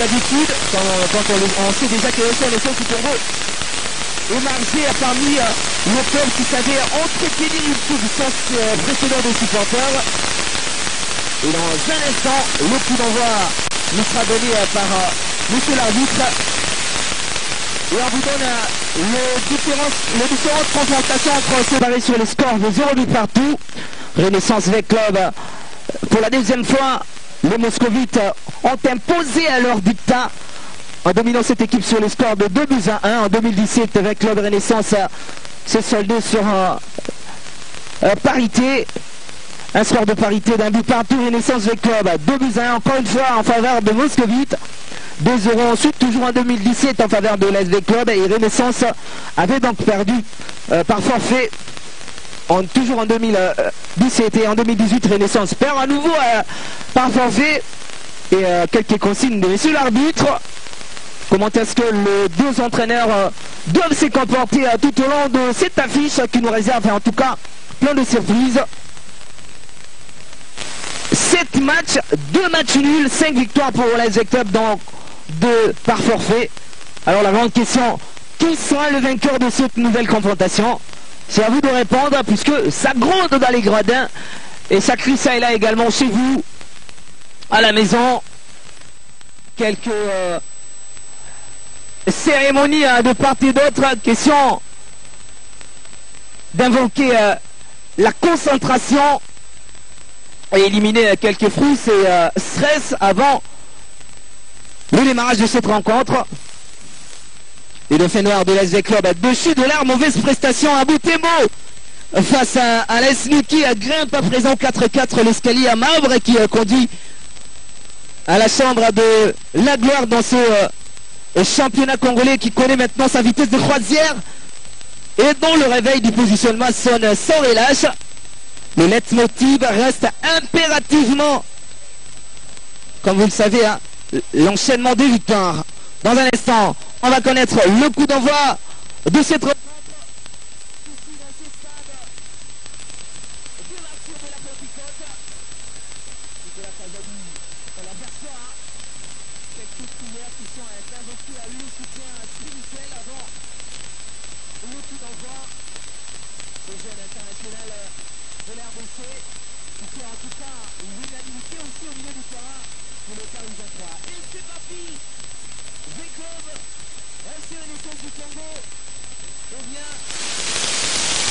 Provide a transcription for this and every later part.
d'habitude, quand on sait déjà que les Nations du Congo est margé parmi le club qui savait entretenir une puissance précédente des supporters. Et dans un instant, le coup d'envoi nous sera donné par monsieur l'arbitre. Et on vous donne les différentes confrontations entre séparées sur le score de 0 but partout. Renaissance V Club, pour la deuxième fois, les Moscovites ont imposé à leur dictat en dominant cette équipe sur le score de 2 buts à 1. En 2017, avec Club Renaissance s'est soldé sur parité. Un score de parité d'un but partout. Renaissance V Club, 2 buts à 1 encore une fois en faveur de Moscovite. 2-0 ensuite, toujours en 2017 en faveur de l'SV Club. Et Renaissance avait donc perdu par forfait. Toujours en 2017 et en 2018, Renaissance perd à nouveau par forfait. Et quelques consignes de monsieur l'arbitre. Comment est-ce que les deux entraîneurs doivent se comporter tout au long de cette affiche qui nous réserve en tout cas plein de surprises. 7 matchs, 2 matchs nuls, 5 victoires pour l'SV Club, donc 2 par forfait. Alors la grande question, qui sera le vainqueur de cette nouvelle confrontation? C'est à vous de répondre puisque ça gronde dans les gradins et ça crie ça et là également chez vous, à la maison. Quelques cérémonies de part et d'autre. Question d'invoquer la concentration et éliminer quelques frousses et stress avant le démarrage de cette rencontre. Et le fait noir de l'SV Club dessus de la mauvaise prestation à Boutembo face à l'Esnu qui grimpe à présent 4-4 l'escalier à marbre et qui conduit à la chambre de la gloire dans ce championnat congolais qui connaît maintenant sa vitesse de croisière et dont le réveil du positionnement sonne sans relâche. Le leitmotiv reste impérativement, comme vous le savez, hein, l'enchaînement des victoires. Dans un instant, on va connaître le coup d'envoi de cette rencontre.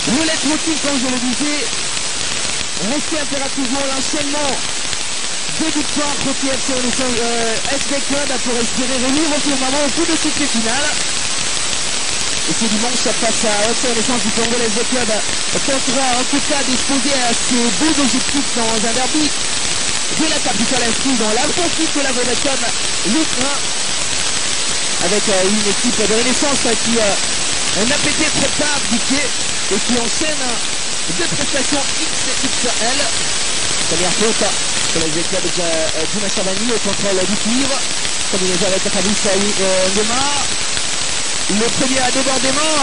Le leitmotiv, comme je le disais, rester impérativement l'enchaînement des victoires côté SV Club pour espérer revenir au firmament au coup de succès final. Et ce dimanche, face à Renaissance du Congo, l'SV Club tentera en tout cas d'exposer à ses deux objectifs dans un derby de la capitale inscrit dans la poursuite de la Vodacom Lucrin, avec une équipe de Renaissance qui n'a peut-être pas abdiqué et qui enchaîne deux prestations XXL. Première faute pour les équipes de Dina Chavani au contrôle du cuivre, combinaison avec Fabrice Ngema. Le premier débordement,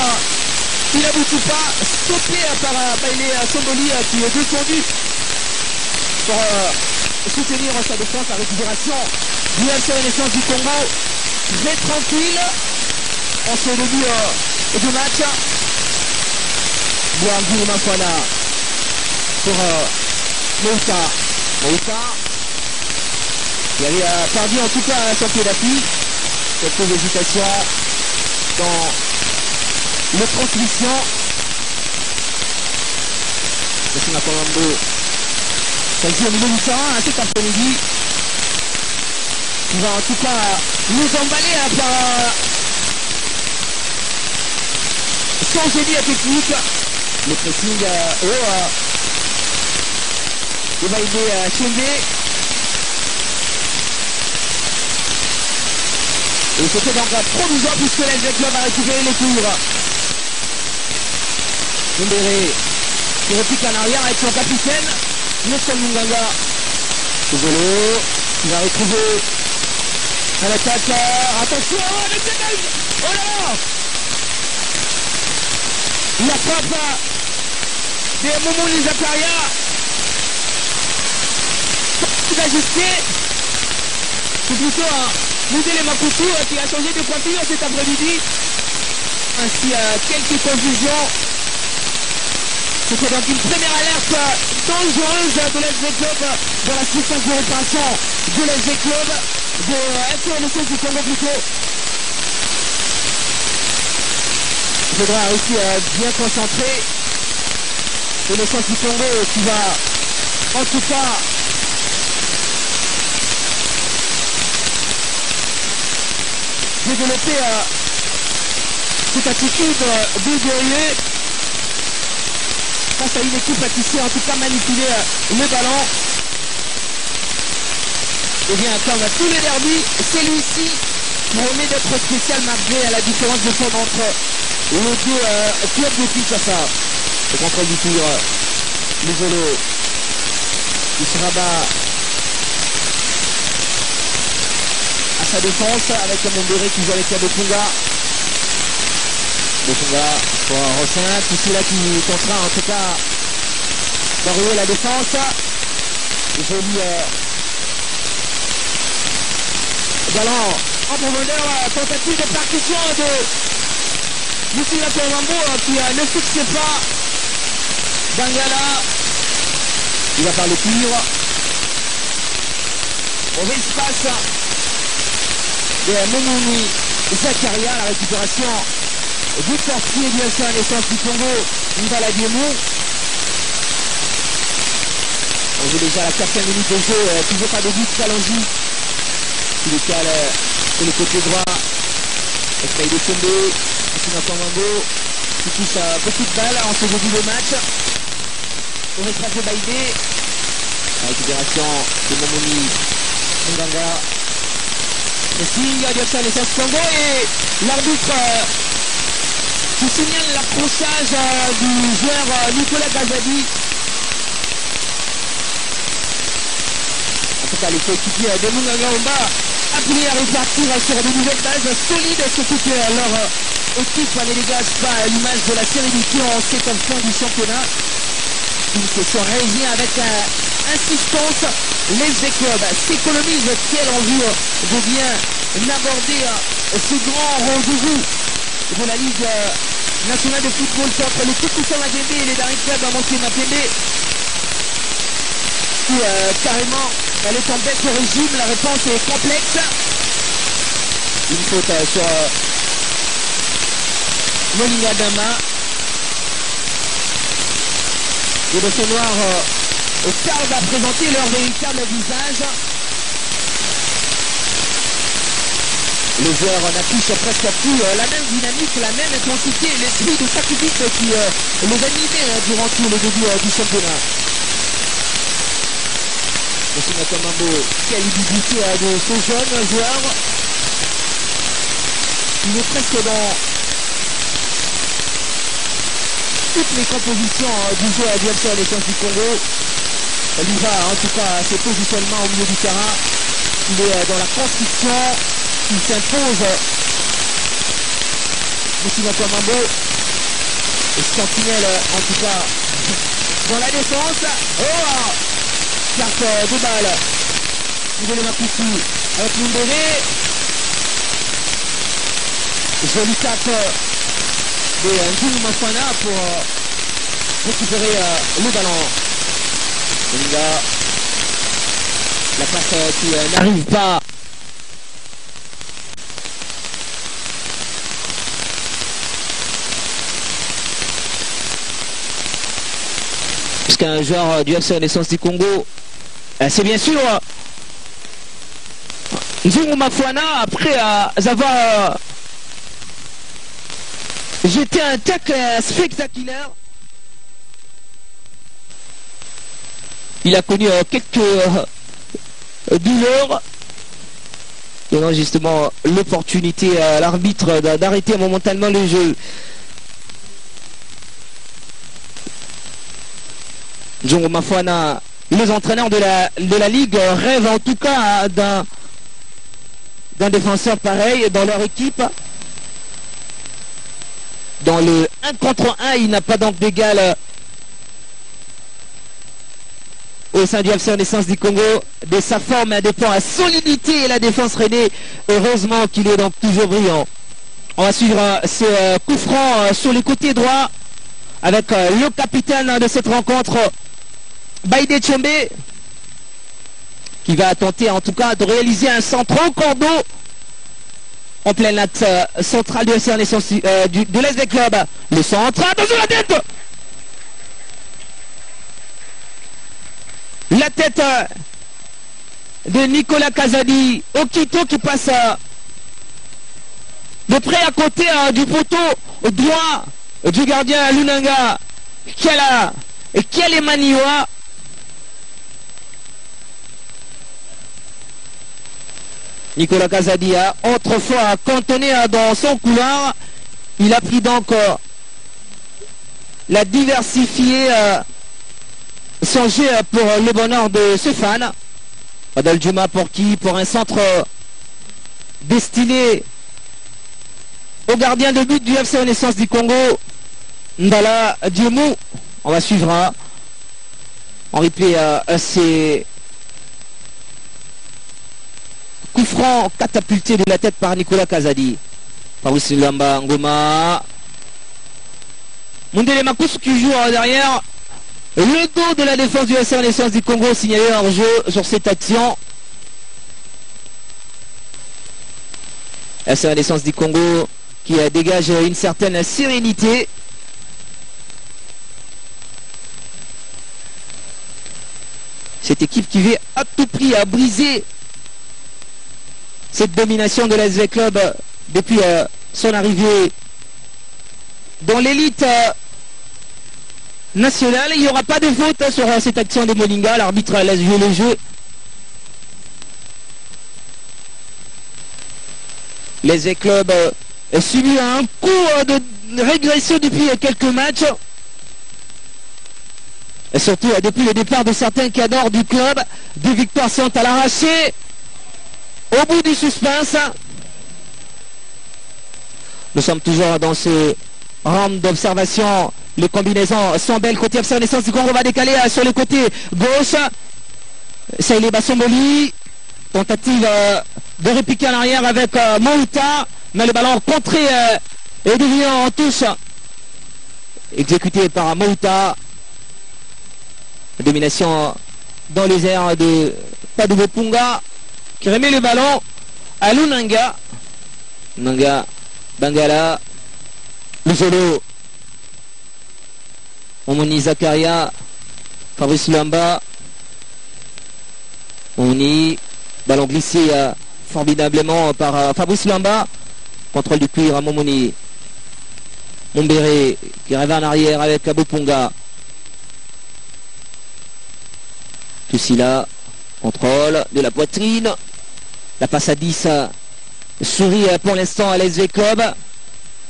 il n'aboutit pas, stoppé par Bailey Somboli qui est descendu pour soutenir sa défense, la récupération du FC Renaissance du Congo. Très tranquille en ce début du match. Boangou Mafana pour Mouta. Il avait perdu en tout cas son pied d'appui. Quelques hésitations dans les transmissions. C'est ma commande. Celle-ci au milieu du terrain cet après-midi. Qui va en tout cas nous emballer par son génie technique. Le pressing il va aider Chembe. Et c'était donc provisoire puisque l'SV Club a récupéré les tours. Mbéré qui repique en arrière avec son capitaine, Nelson Munganga. Cogolo qui va retrouver à l'attaque. Attention, le décalage. Oh là là! La frappe de Momouli Zakaria qui va ajuster. C'est plutôt Moudele Makutu qui a changé de coiffure cet après-midi. Ainsi quelques confusions. C'était donc une première alerte dangereuse de l'SG Club dans la séquence de réparation de l'SG Club de FCNSS du Congo plutôt. Il faudra aussi bien concentrer. Et le sens du Congo qui va en tout cas développer cette attitude de guerrier face à une équipe qui sait en tout cas manipuler le ballon. Et bien comme tous les derbys, celui-ci promet d'être spécial malgré la différence de forme entre les deux clubs de Kinshasa. Le contrôle du tir, le vélo, il se rabat à sa défense avec Mondéré qui joue avec Bopunga. Bopunga pour Rossin, tout cela qui tentera en tout cas d'enrouler la défense. Joli ballon en profondeur, tentative de percussion de Moussina Mambo qui ne fixe pas Bangala. Il va faire le tir. Au espace de Momouni Zakaria, la récupération du portier du FCNSS du Congo, Ndala Diemou. On joue déjà la 4e minute de jeu, toujours pas de but, Kalonji qui décale sur le côté droit. Essaye de tomber, Moussina Mambo qui touche beaucoup de balles en ce début de match. On va écraser Baïdé. La récupération de Momouni Nganga. Pressing du FCNSS Congo et l'arbitre qui signale l'approchage du joueur Nicolas Gazadi. En tout cas, les coéquipiers de Munganga Omba appelés à repartir sur de nouvelles bases solides, surtout que leur équipe ne dégage pas l'image de la sérénité en cette fin du championnat. Ils se sont réunis avec insistance. Les clubs s'économisent quelle envie de bien aborder ce grand rendez-vous de la Ligue nationale de football contre les Kukusa Magembe et les derniers clubs à monter Mapembe qui carrément elle est en baisse de régime. La réponse est complexe. Une faute sur Molinga Dama. Les Bossons Noirs tardent à présenter leur véritable visage. Les joueurs n'affichent presque plus la même dynamique, la même intensité, l'esprit de sacrifice qui les animait durant tout le début du championnat. Moussina Mambo, quelle ubiquité de ce jeune joueur. Il est presque dans toutes les compositions du jeu à FCNSS du Congo. Il y va en tout cas à ses positionnements au milieu du terrain. Il est dans la construction. Il s'impose. Moussina Mambo. Et Sentinelle en tout cas dans la défense. Oh, carte de balle. Moudele Makutu avec Mondéré. Joli tape de Nzungu Mafana pour récupérer le ballon. La passe qui n'arrive pas. Puisqu'un joueur du FCNSS du Congo, c'est bien sûr Nzungu Mafana après avoir jeté un tacle spectaculaire. Il a connu quelques douleurs, donnant justement l'opportunité à l'arbitre d'arrêter momentanément le jeu. Nzungu Mafana, les entraîneurs de la Ligue rêvent en tout cas d'un défenseur pareil dans leur équipe. Dans le 1 contre 1, il n'a pas donc d'égal au sein du FC Renaissance du Congo. De sa forme dépend la solidité et la défense rennais. Heureusement qu'il est donc toujours brillant. On va suivre ce coup franc sur le côté droit avec le capitaine de cette rencontre, Baïdé Tchombe, qui va tenter en tout cas de réaliser un centre au cordeau en plein axe central du FC Renaissance de l'SV Club. Le centre, attention la tête. La tête de Nicolas Kazadi, Okito qui passe de près à côté du poteau droit du gardien Lunanga. Quel est Maniwa. Nicolas Kazadi a autrefois cantonné dans son couloir. Il a pris donc la diversifier son jeu pour le bonheur de ses fans. Adal Djuma pour qui? Pour un centre destiné au gardien de but du FC Renaissance du Congo, Ndala Diemou. On va suivre en replay ces coups francs catapultés de la tête par Nicolas Kazadi. Fabrice Lamba Ngoma. Mundele Makusu qui joue derrière. Le dos de la défense du FC Renaissance du Congo signalé en jeu sur cette action. FC Renaissance du Congo qui dégage une certaine sérénité. Cette équipe qui veut à tout prix à briser cette domination de l'SV Club depuis son arrivée dans l'élite nationale. Il n'y aura pas de faute sur cette action de Molinga. L'arbitre laisse jouer le jeu. l'SV Club subit un coup de régression depuis quelques matchs. Et surtout depuis le départ de certains cadors du club. Deux victoires sont à l'arraché. Au bout du suspense. Nous sommes toujours dans ce round d'observation. Les combinaisons sont belles. Côté FC Renaissance du Congo va décaler sur le côté gauche. Saïlé Bassomboli. Tentative de répliquer en arrière avec Mouta. Mais le ballon contré est devenu en touche. Exécuté par Mouta. Domination dans les airs de Padoubo Punga qui remet le ballon à Lunanga. Nanga, Bangala, Luzolo, Omoni Zakaria, Fabrice Luamba. Omoni, ballon glissé formidablement par Fabrice Luamba. Contrôle du cuir à Momoni. Mombéré qui revient en arrière avec Bopunga. Tussila, contrôle de la poitrine. La passe à 10 sourit pour l'instant à l'SV Club.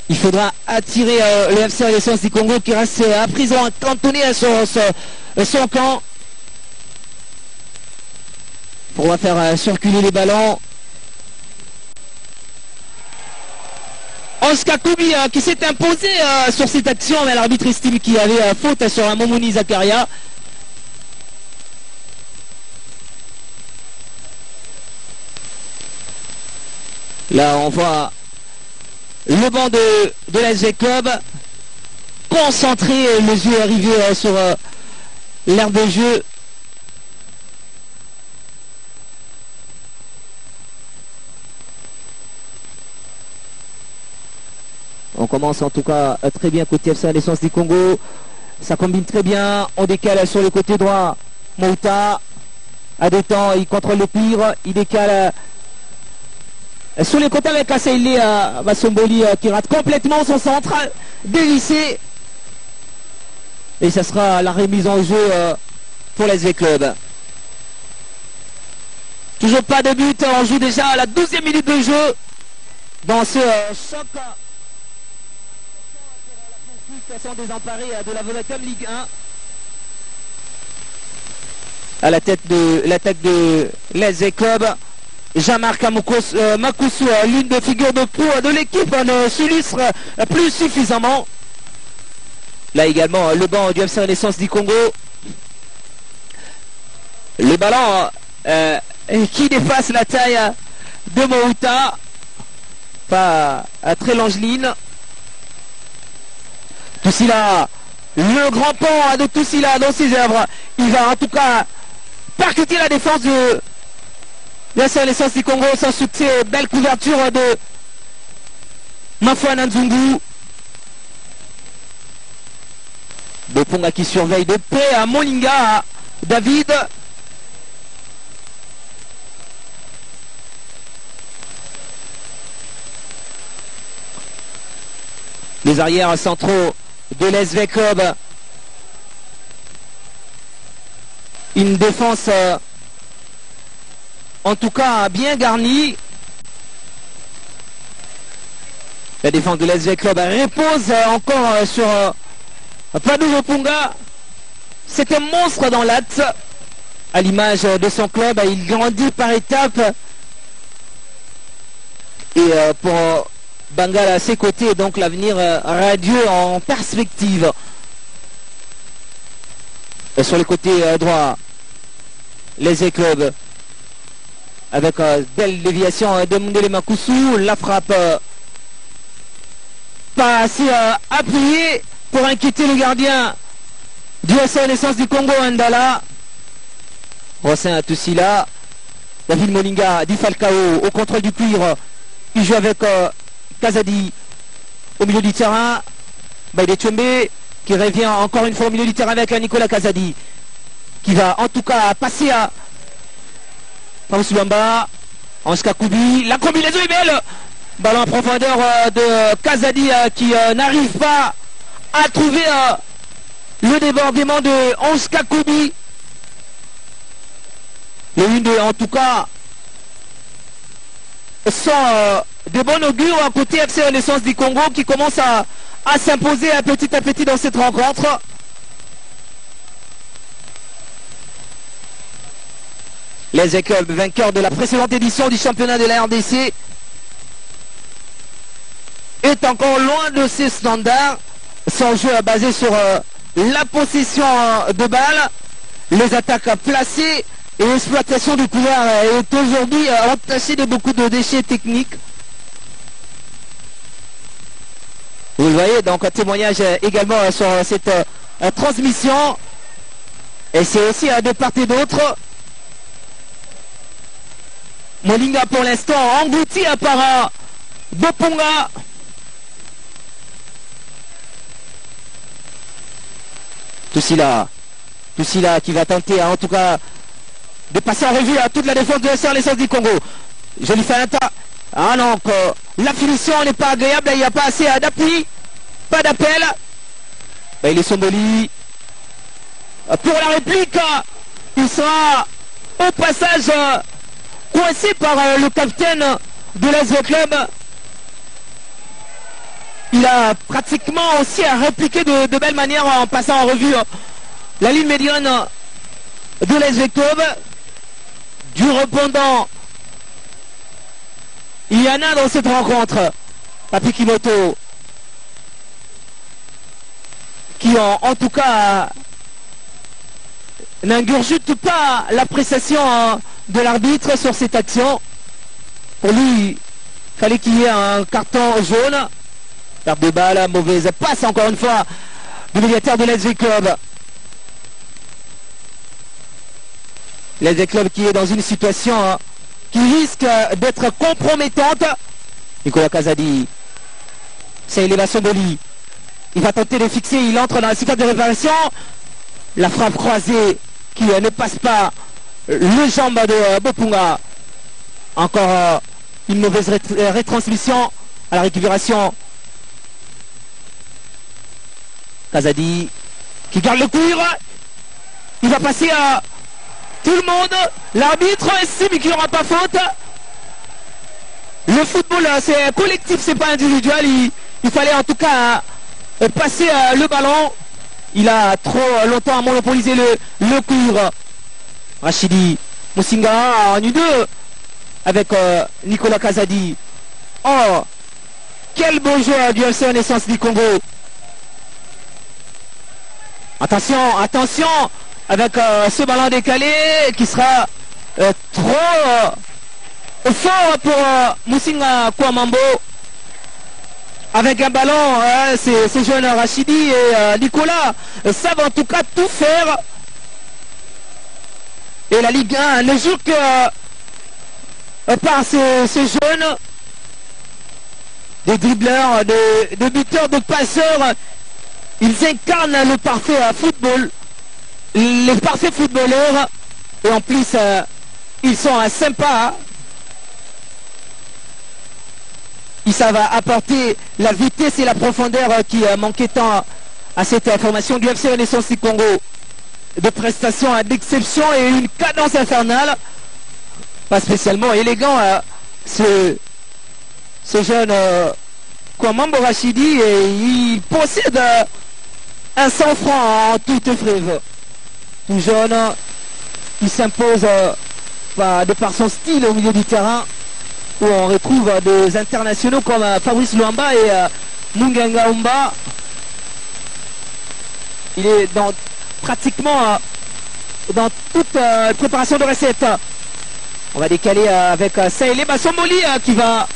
Il faudra attirer le FC Renaissance du Congo qui reste à prison cantonné à son camp. Pour faire circuler les ballons. Oscar Koubi qui s'est imposé sur cette action, mais l'arbitre estime qu'il y avait faute sur un Momoni Zakaria. Là, on voit le banc de l'SV Club concentré, les yeux arrivés sur l'aire de jeu. On commence en tout cas très bien côté FC Renaissance du Congo. Ça combine très bien. On décale sur le côté droit. Mouta à deux temps, il contrôle le pire. Il décale sur les côtés avec Asaïlé Bassomboli qui rate complètement son centre dévissé. Et ça sera la remise en jeu pour l'SV Club. Toujours pas de but. On joue déjà à la 12e minute de jeu dans ce choc. Sont désemparés de la Vodacom Ligue 1. À la tête de l'attaque de l'SV Club, Jean-Marc Makusu, l'une des figures de proue de l'équipe, ne s'illustre plus suffisamment. Là également le banc du FC Renaissance du Congo. Le ballon qui dépasse la taille de Mouta. Pas très longiligne. Toussila, le grand pont de Toussila dans ses œuvres. Il va en tout cas percuter la défense de la Renaissance du Congo sans succès. Belle couverture de Mafouana Nzungu. Bopunga qui surveille de près à Molinga. David. Les arrières centraux de l'SV Club. Une défense en tout cas bien garnie. La défense de l'SV Club repose encore sur Padou Bopunga. C'est un monstre dans l'axe. À l'image de son club, il grandit par étapes. Et pour Bangal à ses côtés, donc l'avenir radieux en perspective. Et sur le côté droit, les clubs avec belle déviation de Mundele Makusu, la frappe pas assez appuyée pour inquiéter le gardien du Renaissance du Congo, Andala. Rossin Toussila, David Molinga, Di Falcao au contrôle du cuir. Il joue avec Kazadi au milieu du terrain. Baïdé Tchombe qui revient encore une fois au milieu du terrain avec Nicolas Kazadi qui va en tout cas passer à Pamusubamba. Anska Koubi, la combinaison est belle. Ballon en profondeur de Kazadi qui n'arrive pas à trouver le débordement de Anska Koubi. Le 1-2 en tout cas sont de bon augure à côté FC Renaissance du Congo qui commence à s'imposer petit à petit dans cette rencontre. Les clubs vainqueurs de la précédente édition du championnat de la RDC est encore loin de ses standards. Son jeu basé sur la possession de balles, les attaques placées et l'exploitation du couvert est aujourd'hui entachée de beaucoup de déchets techniques. Vous le voyez, donc un témoignage également sur cette transmission. Et c'est aussi de part et d'autre. Molinga pour l'instant englouti par Bopunga. Toussila qui va tenter en tout cas de passer en revue à toute la défense de la Renaissance du Congo. Joli Fanta. Ah non, la finition n'est pas agréable, il n'y a pas assez d'appui, pas d'appel. Il est Somboli. Pour la réplique, il sera au passage coincé par le capitaine de l'SV Club. Il a pratiquement aussi répliqué de belle manière en passant en revue la ligne médiane de l'SV Club. Du répondant, il y en a dans cette rencontre. Papi Kimoto qui en tout cas n'ingurgite pas l'appréciation de l'arbitre sur cette action. Pour lui, il fallait qu'il y ait un carton jaune. Perte de balle, mauvaise passe encore une fois du médiateur de l'SV Club. L'SV Club qui est dans une situation qui risque d'être compromettante. Nicolas Kazadi, c'est élévation de lit. Il va tenter de fixer, il entre dans la surface de réparation. La frappe croisée qui ne passe pas le jambe de Bopunga. Encore une mauvaise retransmission à la récupération. Kazadi qui garde le cuir. Il va passer à tout le monde. L'arbitre estime qu'il n'y aura pas faute. Le football c'est collectif, c'est pas individuel. Il fallait en tout cas passer le ballon. Il a trop longtemps monopolisé le cuir. Rachidi Moussinga en U2 avec Nicolas Kazadi. Oh, quel beau joueur du FC Renaissance du Congo. Attention, attention, avec ce ballon décalé qui sera trop fort pour Musinga Kouamambo. Avec un ballon, ces jeunes Rachidi et Nicolas savent en tout cas tout faire. Et la Ligue 1 ne joue que par ces jeunes, des dribbleurs, des buteurs, de passeurs. Ils incarnent le parfait football, les parfaits footballeurs. Et en plus, ils sont sympas. Ils savent apporter la vitesse et la profondeur qui manquaient tant à cette formation du FC Renaissance du Congo. De prestations d'exception et une cadence infernale. Pas spécialement élégant, ce jeune Kouamambo Rachidi, et il possède un sang-froid en toute frève. Tout jeune, il s'impose de par son style au milieu du terrain, où on retrouve des internationaux comme Fabrice Luamba et Munganga Umba. Il est pratiquement dans toute préparation de recette. On va décaler avec Saïlé Bassomboli qui va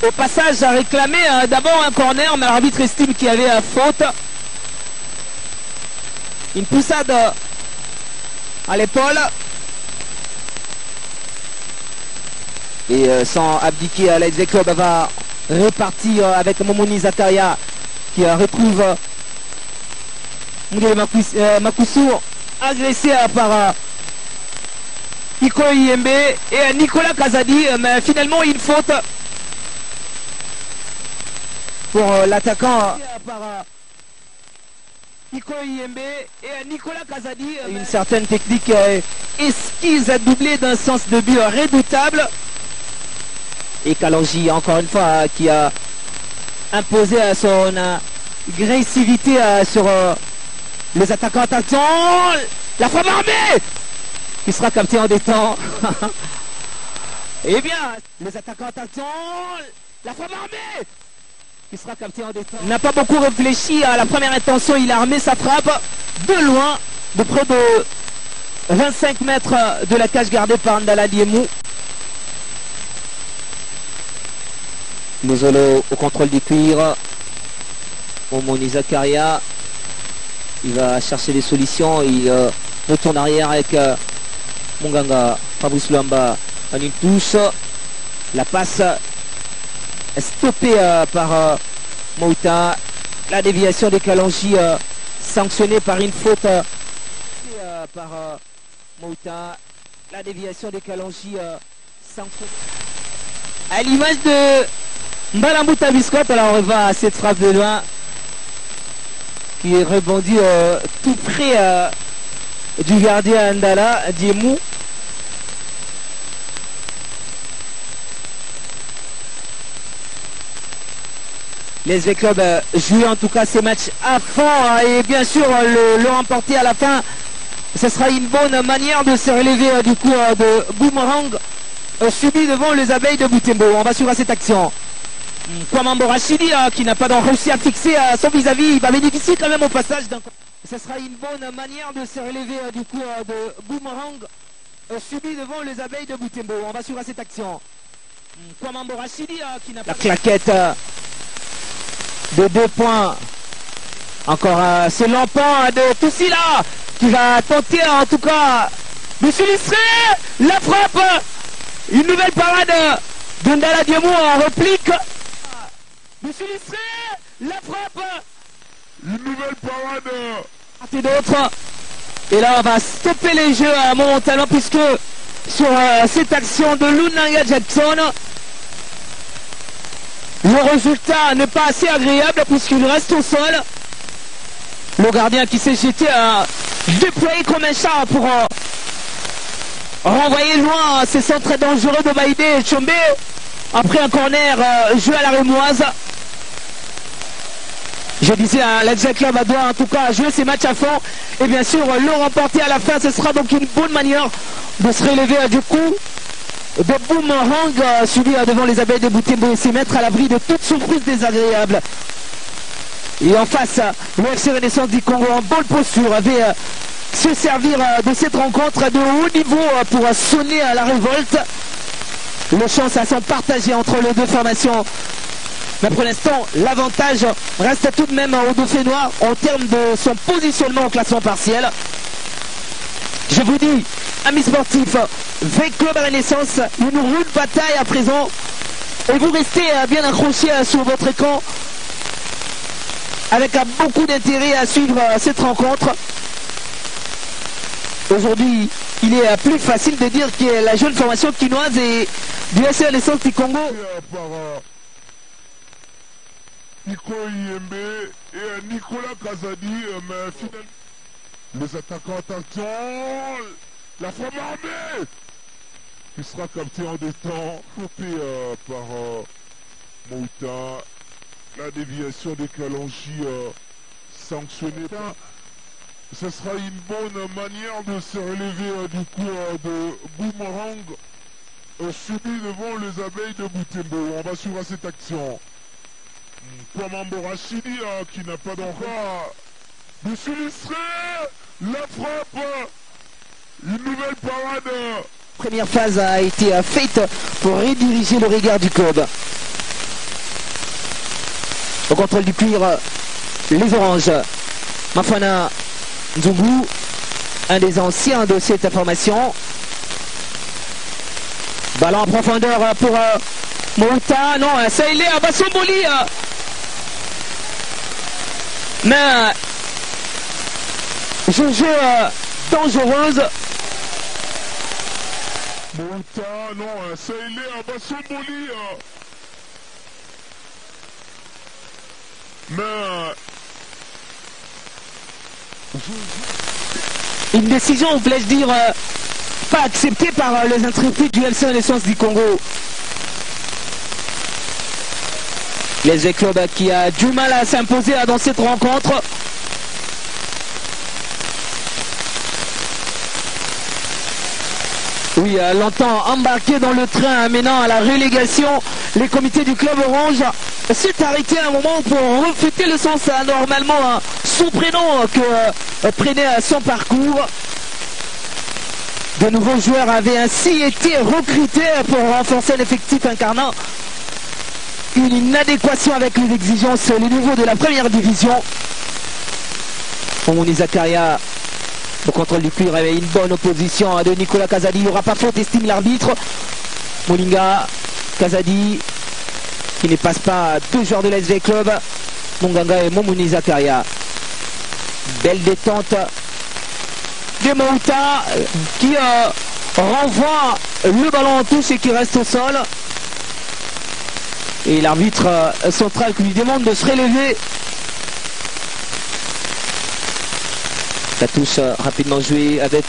au passage réclamer d'abord un corner, mais l'arbitre estime qu'il y avait faute. Une poussade à l'épaule. Et sans abdiquer, l'ASV Club va repartir avec Momoni Zakaria qui retrouve Makousou agressé par Iko Yembe et Nicolas Kazadi, mais finalement une faute pour l'attaquant par Iko Yembe et Nicolas Kazadi. Une certaine technique esquisse doublée d'un sens de but redoutable. Et Kalonji, encore une fois, qui a imposé son agressivité sur les attaquants. Attention, la frappe armée qui sera captée en détente. Eh bien, les attaquants, attention, la frappe armée qui sera captée en détente. Il n'a pas beaucoup réfléchi à la première intention, il a armé sa frappe de loin, de près de 25 mètres de la cage gardée par Ndala Diemou. Mozolo au contrôle du cuir. Momoni Zakaria, il va chercher des solutions. Il retourne arrière avec Munganga. Fabrice Luamba en une touche. La passe est stoppée par Mouta. La déviation de Kalonji sanctionnée par une faute par Mouta. La déviation de Kalonji sanctionnée. À l'image de Mbalambouta Biscotte, alors on va à cette frappe de loin qui rebondit tout près du gardien Ndala Diemou. Les SV Club jouent en tout cas ces matchs à fond et bien sûr le remporter à la fin, ce sera une bonne manière de se relever du coup de boomerang subi devant les abeilles de Butembo. On va suivre cette action. Kouamambo Rachidi qui n'a pas réussi à fixer son vis-à-vis, il va bénéficier quand même au passage d'un... Ce sera une bonne manière de se relever du coup de boomerang subi devant les abeilles de Butembo. On va suivre cette action. Kouamambo Rachidi qui n'a pas... La claquette de 2 points. Encore ce lampant de Toussila qui va tenter en tout cas de s'illustrer. La frappe. Une nouvelle parade de Ndala Diemou en réplique. De s'illustrer. La frappe. Une nouvelle parade. Et d'autres. Et là on va stopper les jeux momentanément puisque sur cette action de Lunanga Jackson, le résultat n'est pas assez agréable puisqu'il reste au sol. Le gardien qui s'est jeté à déployer comme un chat pour renvoyer loin ces centres dangereux de Baïdé et Tchombe. Après un corner joué à la Rémoise. Je disais, l'Adja Club doit en tout cas jouer ses matchs à fond. Et bien sûr, le remporter à la fin, ce sera donc une bonne manière de se relever du coup de boomerang subi devant les abeilles de Butembo et se mettre à l'abri de toute surprise désagréable. Et en face, le FC Renaissance du Congo en bonne posture avait se servir de cette rencontre de haut niveau pour sonner à la révolte. Les chances sont partagées entre les deux formations. Mais pour l'instant, l'avantage reste tout de même au Dauphin Noir en termes de son positionnement au classement partiel. Je vous dis, amis sportifs, V-Club Renaissance, une rude bataille à présent. Et vous restez bien accrochés sur votre écran avec beaucoup d'intérêt à suivre cette rencontre. Aujourd'hui, il est plus facile de dire que la jeune formation quinoise est du FC Renaissance du Congo. Nico Yembe et Nicolas Kazadi, mais finalement, les attaquants, attention, la femme armée qui sera capté en détente, coupé par Mouta, la déviation des Kalonji sanctionnée. Ce sera une bonne manière de se relever du coup de boomerang subi devant les abeilles de Boutembo. On va suivre cette action. Kwamambo Rachidi qui n'a pas d'encore de s'illustrer la frappe, une nouvelle parade. Première phase a été faite pour rediriger le regard du club. Au contrôle du cuir, les oranges. Mafana Nzungu, un des anciens de cette formation. Ballon en profondeur pour Mouta. Non, ça il est à Bassomboli. Mais jeu dangereuse. Mouta, non, ça il est à Bassomboli. Mais une décision, voulais-je dire, pas acceptée par les intrépides du FC Renaissance du Congo. Les clubs qui a du mal à s'imposer dans cette rencontre. Oui, longtemps embarqué dans le train menant à la relégation, les comités du club orange s'est arrêté un moment pour refléter le sens normalement son prénom que prenait son parcours. De nouveaux joueurs avaient ainsi été recrutés pour renforcer l'effectif incarnant une inadéquation avec les exigences, les niveaux de la première division. Omoni Zakaria, le contrôle du cuir avait une bonne opposition de Nicolas Kazadi. Il n'y aura pas faute, estime l'arbitre. Molinga, Kazadi, qui ne passe pas deux joueurs de l'SV Club. Monganga et Momoni Zakaria. Belle détente de Mouta qui renvoie le ballon en touche et qui reste au sol. Et l'arbitre central qui lui demande de se relever. La touche rapidement jouée avec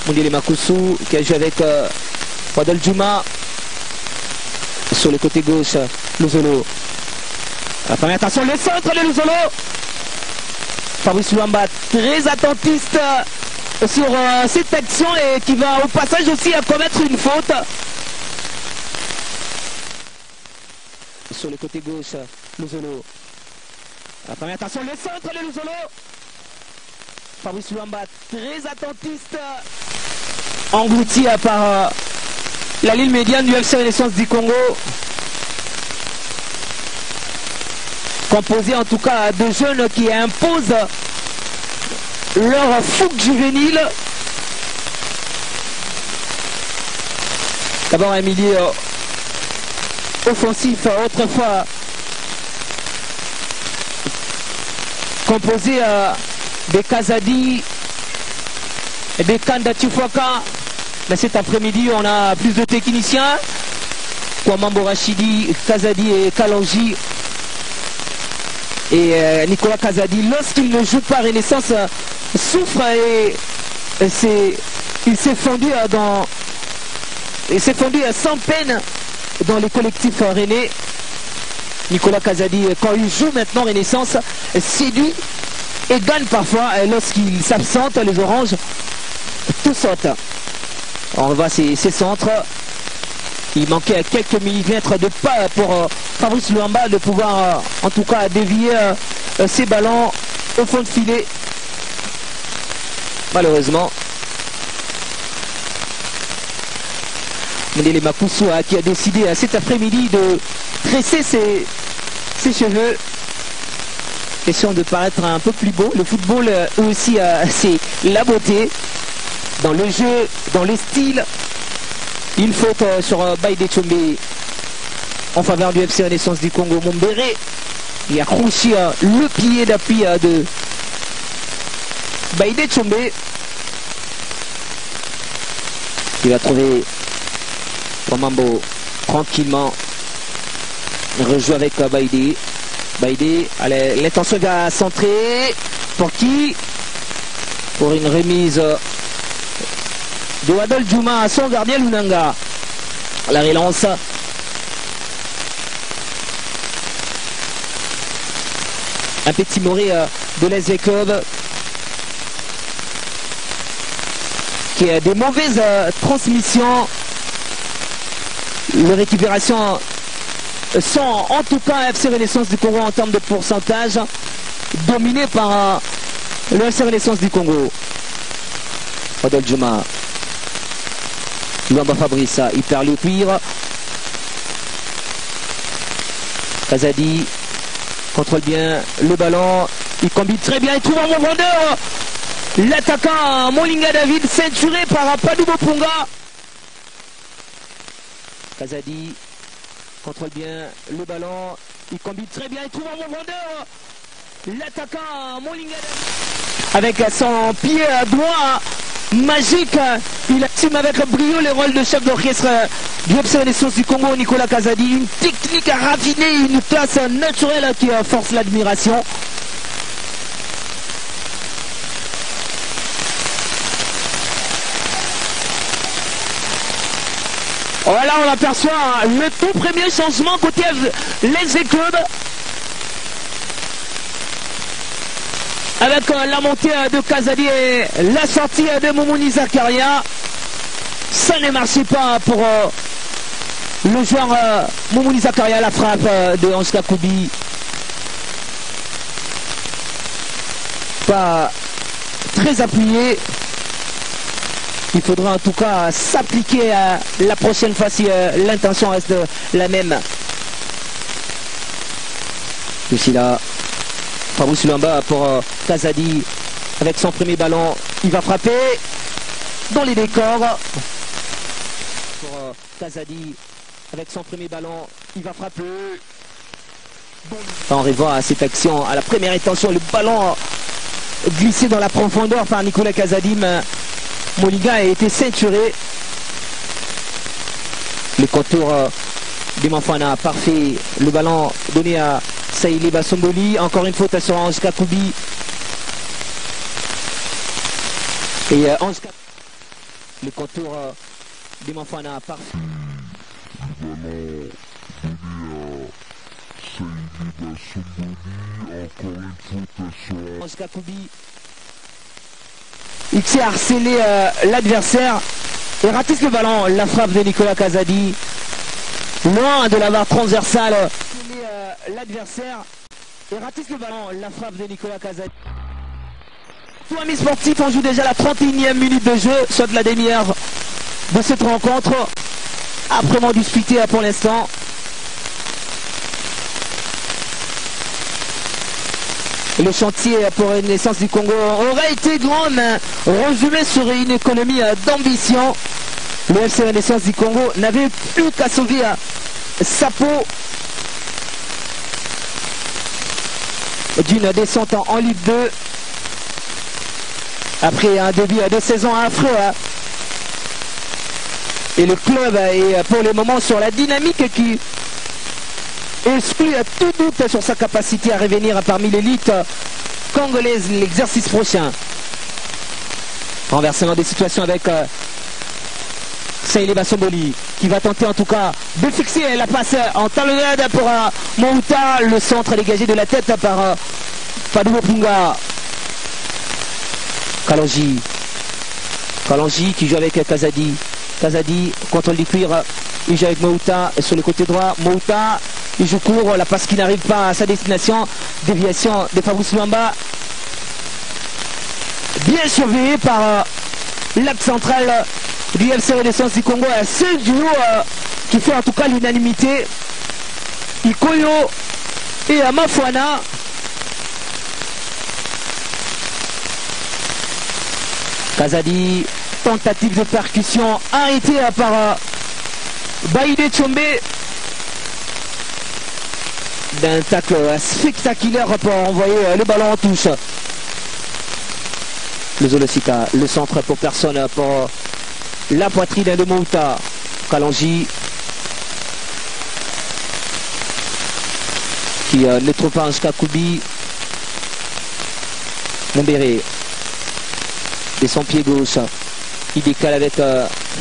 Mondiale Makusu qui a joué avec Wadal Juma. Sur le côté gauche, Luzolo. La première attention, le centre de Luzolo. Fabrice Luamba très attentiste sur cette action et qui va au passage aussi à commettre une faute. Sur le côté gauche, Luzolo. La première attention, le centre de Luzolo. Fabrice Luamba très attentiste. Englouti par la ligne médiane du FC Renaissance du Congo. Composé en tout cas de jeunes qui imposent leur fougue juvénile. D'abord un milieu offensif autrefois composé de Kazadi et de Kanda Tufwaka. Mais cet après-midi on a plus de techniciens. Kwamambo Rachidi, Kazadi et Kalonji. Et Nicolas Kazadi, lorsqu'il ne joue pas Renaissance, souffre et il s'est fondu sans peine dans les collectifs rennais. Nicolas Kazadi, quand il joue maintenant Renaissance, séduit et gagne parfois. Lorsqu'il s'absente, les oranges tout sautent. On voit ces centres. Il manquait quelques millimètres de pas pour Fabrice Luamba de pouvoir en tout cas dévier ses ballons au fond de filet. Malheureusement. Mendele Makusu qui a décidé cet après-midi de tresser ses cheveux. Question de paraître un peu plus beau. Le football aussi c'est la beauté. Dans le jeu, dans les styles. Une faute sur Baïdé Tchombe en faveur du FC Renaissance du Congo. Mombéré il a accroché le pied d'appui de Baïdé Tchombe. Il va trouver Mambo tranquillement. Il rejoue avec Baïdé. Baïdé, allez, l'intention va centrer. Pour qui? Pour une remise de Wadol Djouma à son gardien Lunanga. La relance. Un petit moré de l'SV Club qui a des mauvaises transmissions. Les récupérations sont en tout cas FC Renaissance du Congo en termes de pourcentage dominé par le FC Renaissance du Congo. Wadol Djouma. Luamba Fabrice, il perd le cuir. Kazadi contrôle bien le ballon. Il combine très bien. Il trouve un bon vendeur. L'attaquant Molinga David ceinturé par Padoubo Punga. Kazadi contrôle bien le ballon. Il combine très bien. Il trouve un bon vendeur. L'attaquant Molinga David. Avec son pied droit magique, il assume avec brio le rôle de chef d'orchestre du FC Renaissance du Congo, Nicolas Kazadi. Une technique raffinée, une classe naturelle qui force l'admiration. Voilà, on aperçoit le tout premier changement côté les Club. Avec la montée de Kazadi et la sortie de Moumouni Zakaria. Ça ne marchait pas pour le joueur Moumouni Zakaria. La frappe de Ange Kakoubi. Pas très appuyé. Il faudra en tout cas s'appliquer la prochaine fois si l'intention reste la même. Ici là. Fabrice Luamba pour Kazadi avec son premier ballon. Il va frapper dans les décors. Pour Kazadi avec son premier ballon. Il va frapper. On revoit cette action à la première intention. Le ballon glissé dans la profondeur par Nicolas Kazadi. Molinga a été ceinturé. Le contour d'Imafana parfait. Le ballon donné à Saïli Basomboli, encore une faute sur Ange Kakoubi. Et Ange Kakoubi, le contour d'Imafana parfait. Le ballon donné à Saïli Basomboli, encore une faute sur Ange Kakoubi. Il s'est harcelé l'adversaire et ratisse le ballon. La frappe de Nicolas Kazadi. Loin de la barre transversale. L'adversaire et ratisse le ballon. La frappe de Nicolas Kazadi. Tout amis sportifs, on joue déjà la 31e minute de jeu, soit la demi-heure de cette rencontre. Âprement disputée pour l'instant. Le chantier pour une naissance du Congo aurait été grand, mais résumé sur une économie d'ambition. Le FC Renaissance du Congo n'avait plus qu'à sauver sa peau d'une descente en Ligue 2 après un début de saison affreux. Et le club est pour le moment sur la dynamique qui exclut tout doute sur sa capacité à revenir parmi l'élite congolaise l'exercice prochain. Renversement des situations avec Saïli Basomboli qui va tenter en tout cas de fixer la passe en talonnade pour Mouta. Le centre dégagé de la tête par Padoubo Punga. Kalonji qui joue avec Kazadi. Kazadi, contrôle du cuir Il joue avec Mouta sur le côté droit. Mouta, il joue court. La passe qui n'arrive pas à sa destination. Déviation de Fabrice Luamba. Bien surveillé par l'axe central du FC Renaissance du Congo. C'est duo qui fait en tout cas l'unanimité. Ikoyo et Mafouana. Kazadi, tentative de percussion arrêtée par Baïdé Tchombe. D'un tacle spectaculaire pour envoyer le ballon en touche. Le Zolosika, le centre pour personne pour la poitrine de Mouta. Kalonji qui ne trouve pas un Skakoubi. Mombéré de son pied gauche. Il décale avec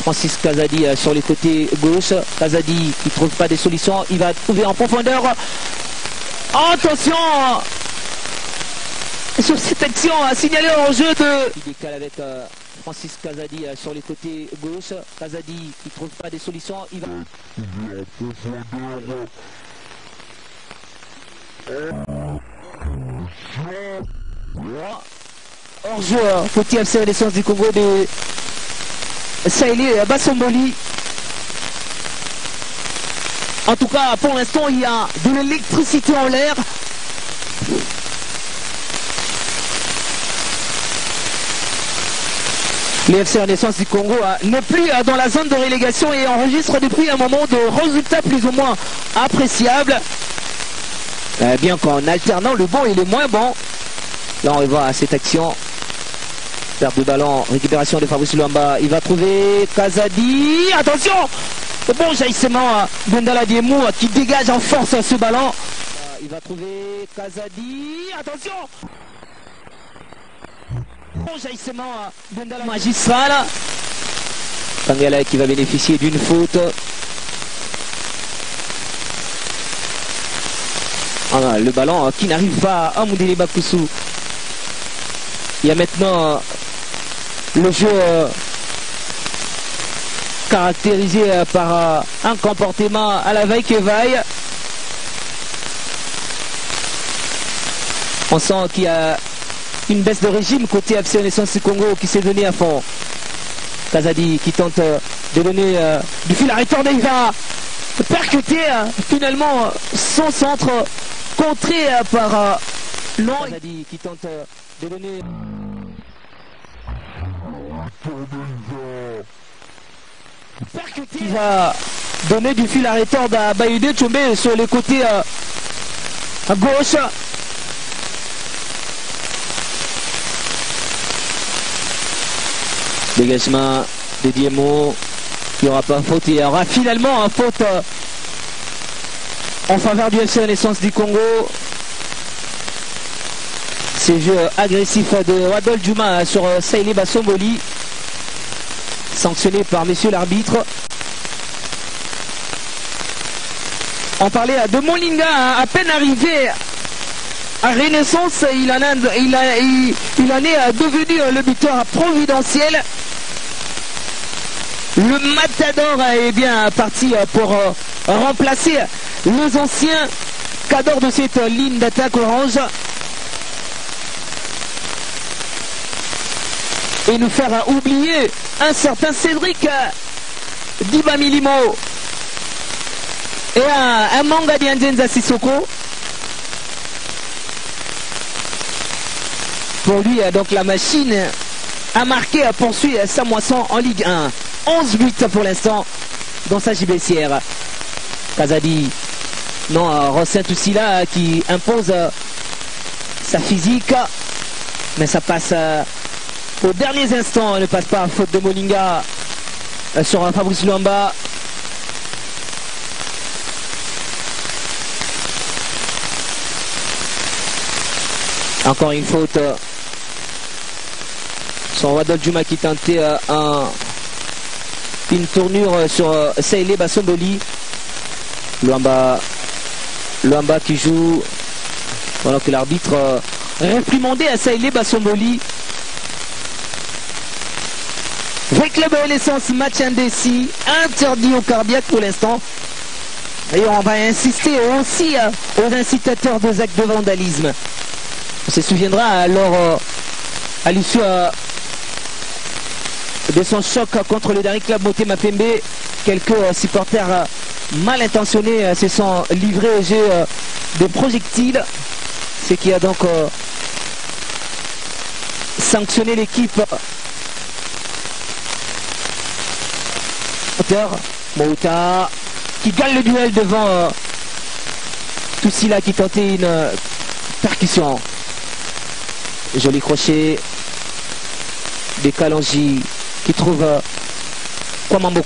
Francis Kazadi sur les côtés gauche. Kazadi qui ne trouve pas de solution. Il va trouver en profondeur. Attention sur cette action signalée en jeu de... Il décale avec Francis Kazadi sur les côtés gauche. Kazadi qui ne trouve pas de solution. Il va... Hors-jeu, faut-il FC Renaissance du Congo de Saïli Bassomboli. En tout cas, pour l'instant, il y a de l'électricité en l'air. Le FC Renaissance du Congo n'est plus dans la zone de relégation et enregistre depuis un moment de résultats plus ou moins appréciables. Bien qu'en alternant le bon et le moins bon. Là, on revoit cette action. Perte de ballon, récupération de Fabrice Luamba. Il va trouver Kazadi. Attention! Bon jaillissement d'Endala Diemou qui dégage en force ce ballon. Il va trouver Kazadi. Attention! Bon jaillissement d'Endala magistral. Kangala qui va bénéficier d'une faute. Ah, le ballon qui n'arrive pas à Moudeli Bakusu. Il y a maintenant le jeu caractérisé par un comportement à la veille que vaille. On sent qu'il y a une baisse de régime côté FC Renaissance du Congo qui s'est donné à fond. Kazadi qui tente de donner du fil à retordre. Il va percuter finalement son centre contré par Long. Kazadi qui tente de donner... Qui va donner du fil à retordre à Baïdé Tchombe sur le côté à gauche. Dégagement de Diemo. Il n'y aura pas faute. Il y aura finalement un faute en faveur du FC Renaissance du Congo. Ce jeu agressif de Wadol Djouma sur Saïli Bassomboli. Sanctionné par monsieur l'arbitre. On parlait de Molinga, à peine arrivé à Renaissance, il en est devenu le buteur providentiel. Le Matador est bien parti pour remplacer les anciens cadors de cette ligne d'attaque orange. Et nous faire oublier un certain Cédric Dibamilimo et un Manga Dianzenza Sissoko. Pour lui, donc la machine a marqué, poursuit sa moisson en Ligue 1. 11 buts pour l'instant dans sa gibecière. Kazadi, non, Rossin Toussila qui impose sa physique, mais ça passe aux derniers instants, ne passe pas, faute de Molinga sur Fabrice Luamba. Encore une faute sur Wadol Djouma qui tentait une tournure sur Saïli Bassomboli. Luamba qui joue pendant que l'arbitre réprimandait à Saïli Bassomboli. Fait Club Renaissance, match indécis, interdit au cardiaque pour l'instant. Et on va insister aussi aux incitateurs de actes de vandalisme. On se souviendra alors à l'issue de son choc contre le dernier club Motema Pembe, quelques supporters mal intentionnés se sont livrés au jeu de projectiles, ce qui a donc sanctionné l'équipe. Mouta qui gagne le duel devant Toussila qui tentait une percussion. Joli crochet de Kalonji qui trouve Kwamambo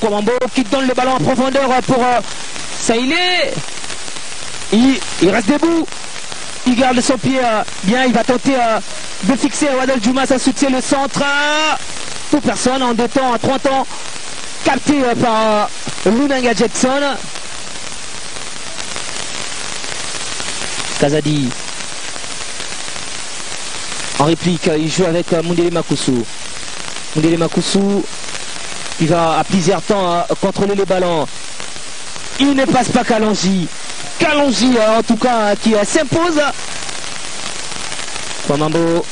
qui donne le ballon en profondeur pour Saïlé. Il reste debout, il garde son pied bien, il va tenter de fixer Wadal Juma, ça soutient le centre pour personne en 2 temps, en 3 temps, capté par Lunanga Jackson. Kazadi en réplique, il joue avec Mundele Makusu. Mundele Makusu qui va à plusieurs temps contrôler le ballon. Il ne passe pas Kalonji. Kalonji en tout cas qui s'impose. Kwamambo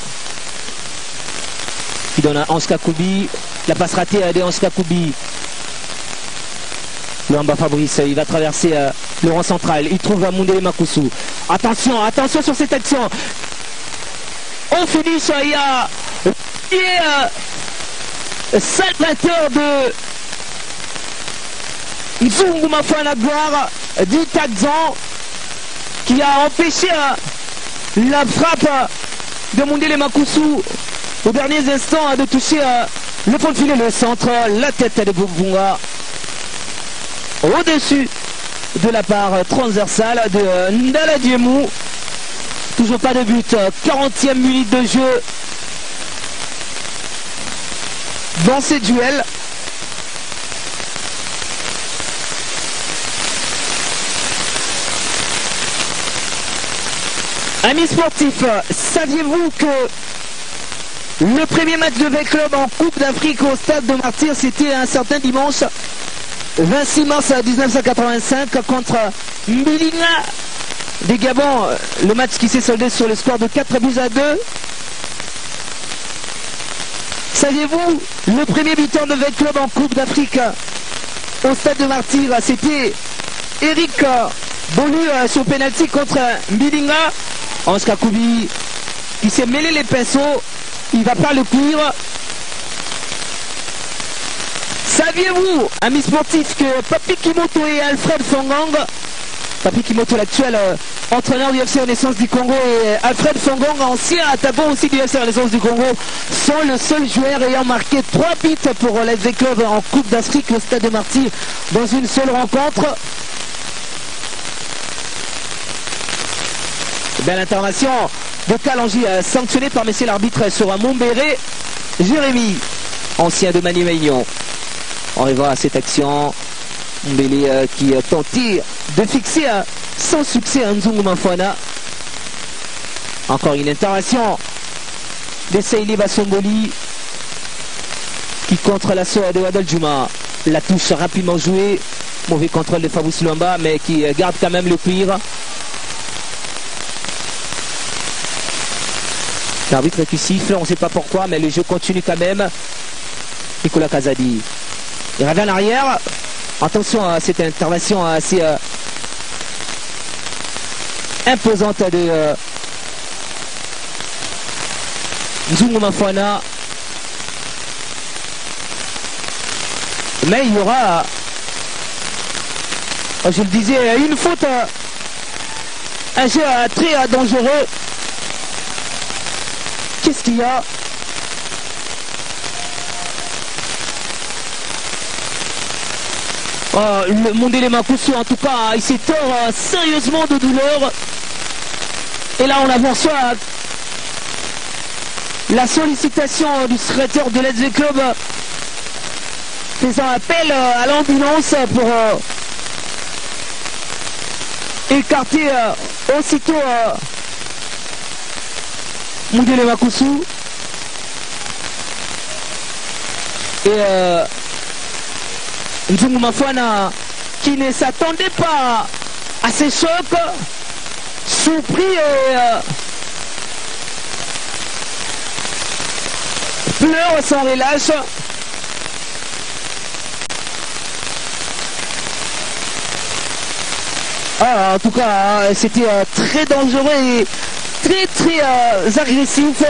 qui donne à Anska Koubi. La passe ratée de Anska Koubi. Luamba Fabrice, il va traverser le rang central. Il trouve Mundele Makusu. Attention, attention sur cette action. On finit, il y a salvateur de Nzungu Mafana Gloire du Tagzan qui a empêché la frappe de Mundele Makusu aux derniers instants de toucher le fond de filet, le centre, la tête de Bubunga au-dessus de la part transversale de Ndala Diemou. Toujours pas de but, 40e minute de jeu dans ces duels. Amis sportifs, saviez-vous que le premier match de V-Club en Coupe d'Afrique au Stade de Martyrs, c'était un certain dimanche 26 mars 1985 contre Mbilinga des Gabon, le match qui s'est soldé sur le score de 4-2. Saviez-vous, le premier buteur de V-Club en Coupe d'Afrique au Stade de Martyrs, c'était Eric Bolu sur penalty contre Mbilinga. Anska Koubi qui s'est mêlé les pinceaux, il va pas le cuire. Saviez-vous, amis sportifs, que Papi Kimoto et Alfred Fongang, Papi Kimoto, l'actuel entraîneur du FC Renaissance du Congo, et Alfred Fongang, ancien attaquant aussi du FC Renaissance du Congo, sont le seul joueur ayant marqué 3 buts pour l'FV Club en Coupe d'Afrique au Stade de Martyrs dans une seule rencontre. Belle intervention de Kalonji, sanctionné par messieurs l'arbitre sur Mombéré Jérémy, ancien de Manu Maignan. On revoit cette action. Mbele qui a tenté de fixer sans succès Nzungu Mafana. Encore une intervention de Seili Basongoli qui contre l'assaut de Wadal Juma. La touche rapidement jouée. Mauvais contrôle de Fabrice Luamba, mais qui garde quand même le cuir. L'arbitre qui siffle, on ne sait pas pourquoi, mais le jeu continue quand même. Nicolas Kazadi. Il revient en arrière. Attention à cette intervention assez imposante de Nzungu Mafana. Mais il y aura, je le disais, une faute, un jeu très dangereux. Qu'est-ce qu'il y a? Le Mundele Makusu, en tout cas, il s'est tort sérieusement de douleur. Et là, on aperçoit la sollicitation du secrétaire de l'SV Club faisant appel à l'ambulance pour écarter aussitôt Mundele Makusu. Et Nzungu Mafwana qui ne s'attendait pas à ces chocs, surpris et pleure sans relâche. Ah, en tout cas, c'était très dangereux et très agressif.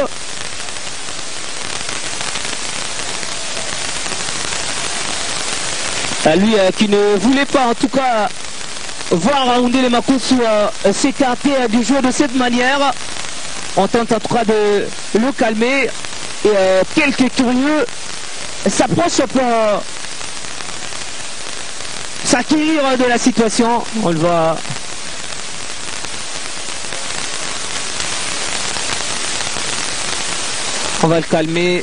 Lui qui ne voulait pas en tout cas voir Aoundele Makusu s'écarter du jeu de cette manière. On tente en tout cas de le calmer et quelques curieux s'approchent pour s'acquérir de la situation. On le voit. On va le calmer.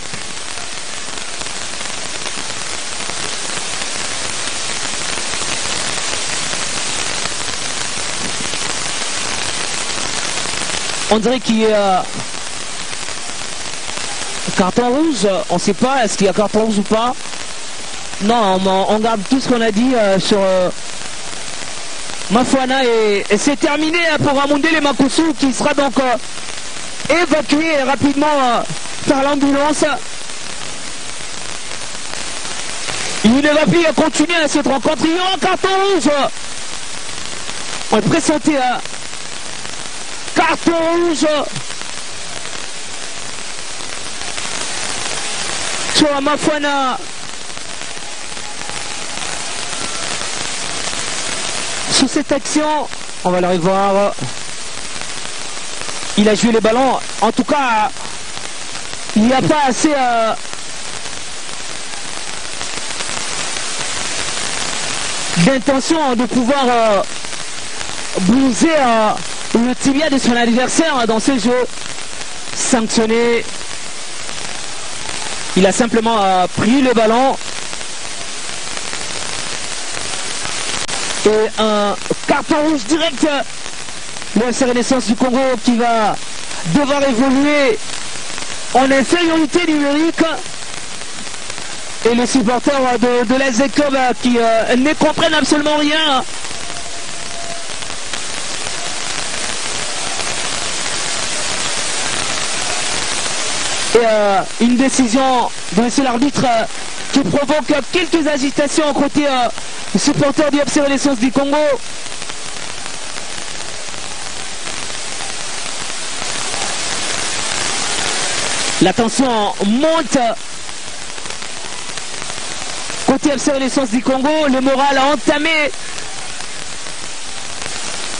On dirait qu'il y a carton rouge, on ne sait pas, est-ce qu'il y a carton rouge ou pas? Non, on garde tout ce qu'on a dit sur Mafwana et c'est terminé pour Aoundele Makusu qui sera donc évacué rapidement par l'ambulance. Il ne va plus continuer à cette rencontre, il y aura carton rouge. On est pressenté à carton rouge sur Mafwana. Sur cette action, on va le revoir. Il a joué les ballons. En tout cas, il n'y a pas assez d'intention de pouvoir briser le tibia de son adversaire dans ce jeu. Sanctionné. Il a simplement pris le ballon. Et un carton rouge direct. Le FC Renaissance du Congo qui va devoir évoluer en infériorité numérique. Et les supporters de l'AZ Club qui ne comprennent absolument rien. Et une décision de monsieur l'arbitre qui provoque quelques agitations côté supporters du FC Renaissance du Congo. La tension monte côté FC Renaissance du Congo. Le moral a entamé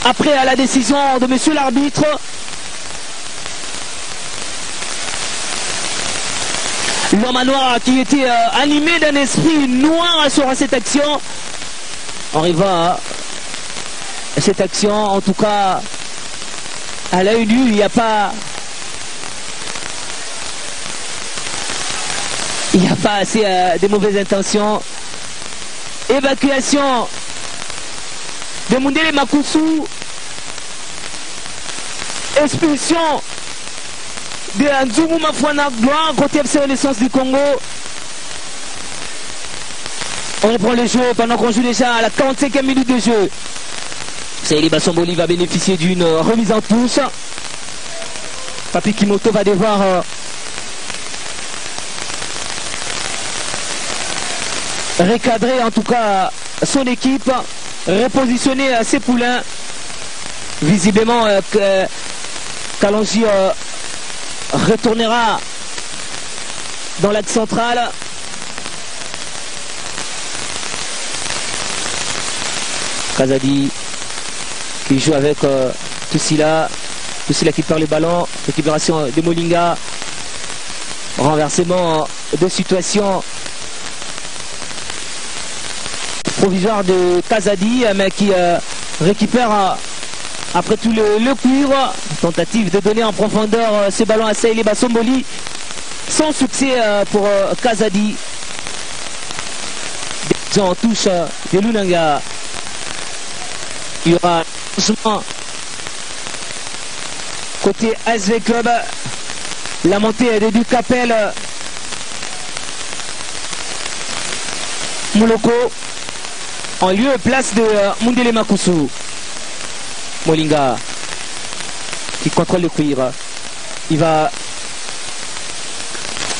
après la décision de monsieur l'arbitre. L'homme à noir qui était animé d'un esprit noir sur cette action. On arrive à cette action, en tout cas à l'œil nu, il n'y a pas assez de mauvaises intentions. Évacuation de Aoundele Makusu. Expulsion de Nzungu Mafwana Gloire côté FC Renaissance du Congo. On reprend le jeu pendant qu'on joue déjà à la 45e minute de jeu. Saïli Basomboli va bénéficier d'une remise en touche. Papi Kimoto va devoir recadrer en tout cas son équipe, repositionner ses poulains. Visiblement Kalonji retournera dans l'axe central. Kazadi qui joue avec Tussila qui perd le ballon. Récupération de Molinga. Renversement de situation provisoire de Kazadi, mais qui récupère après tout le cuivre. Tentative de donner en profondeur ce ballon à Saïli Basomboli. Sans succès pour Kazadi. En touche de Lunanga. Il y aura un changement côté SV Club. La montée de Ducapel Mouloko en lieu et place de Mundele Makusu. Molinga qui contrôle le cuir. Il va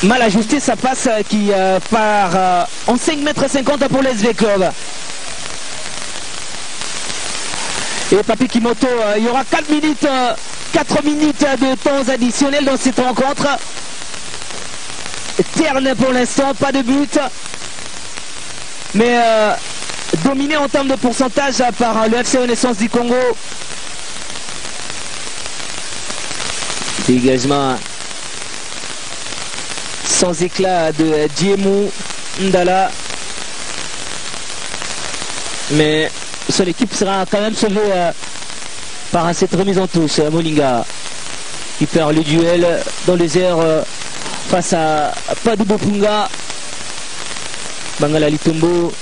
mal ajuster sa passe qui part en 5,50 m pour l'SV Club. Et Papi Kimoto, il y aura 4 minutes de temps additionnel dans cette rencontre. Terne pour l'instant, pas de but. Mais dominé en termes de pourcentage par le FC Renaissance du Congo. Dégagement sans éclat de Diemou Ndala. Mais son équipe sera quand même sauvée par cette remise en touche. Molinga qui perd le duel dans les airs face à Padou Bopunga. Bangala Litombo.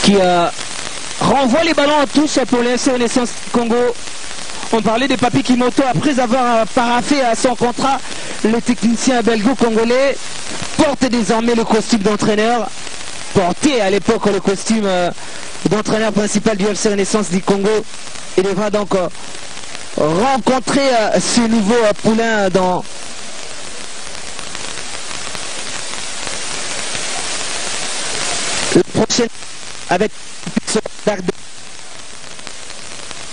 Qui renvoie les ballons en touche pour le FC Renaissance Congo. On parlait de Papi Kimoto après avoir paraphé à son contrat. Le technicien belgo-congolais porte désormais le costume d'entraîneur. Porté à l'époque le costume d'entraîneur principal du FC Renaissance du Congo. Il devra donc rencontrer ce nouveau poulain dans le prochain avec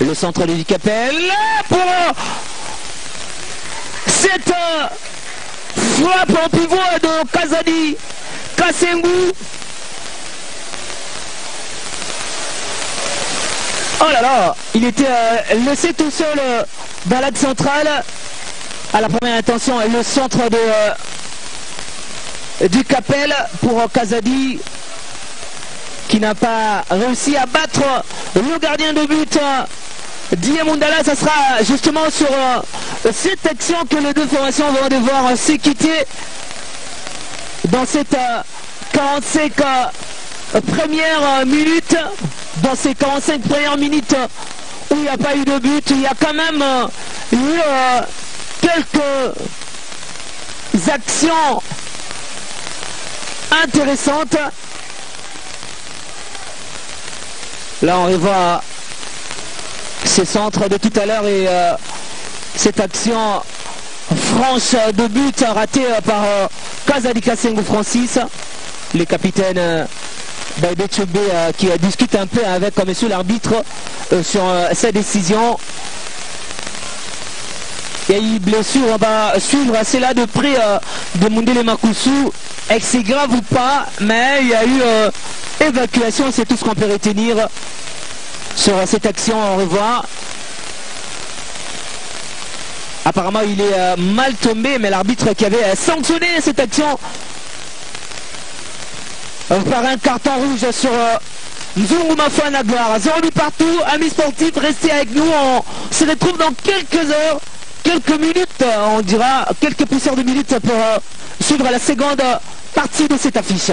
le centre du Capel pour cette frappe en pivot de Kazadi Kasengu. Oh là là, il était laissé tout seul dans l'axe central. À la première intention, le centre du Capel pour Kazadi, qui n'a pas réussi à battre le gardien de but Diemundala. Ça sera justement sur cette action que les deux formations vont devoir s'équitter dans cette 45 premières minutes. Dans ces 45 premières minutes où il n'y a pas eu de but, il y a quand même eu quelques actions intéressantes. Là on revoit ces centres de tout à l'heure et cette action franche de but ratée par Kazadi Kasengu Francis, les capitaines Baïbé Tchoumbé qui discute un peu avec monsieur l'arbitre sur sa décision. Il y a eu blessure, on va suivre assez là de près de Mundele Makusu. Est-ce que c'est grave ou pas? Mais il y a eu évacuation, c'est tout ce qu'on peut retenir sur cette action. On revoit. Apparemment il est mal tombé, mais l'arbitre qui avait sanctionné cette action par un carton rouge sur Nzungu Mafana Gloire. 0 partout, amis sportifs, restez avec nous. On se retrouve dans quelques heures, quelques minutes, on dira quelques poussières de minutes pour suivre la seconde partie de cette affiche.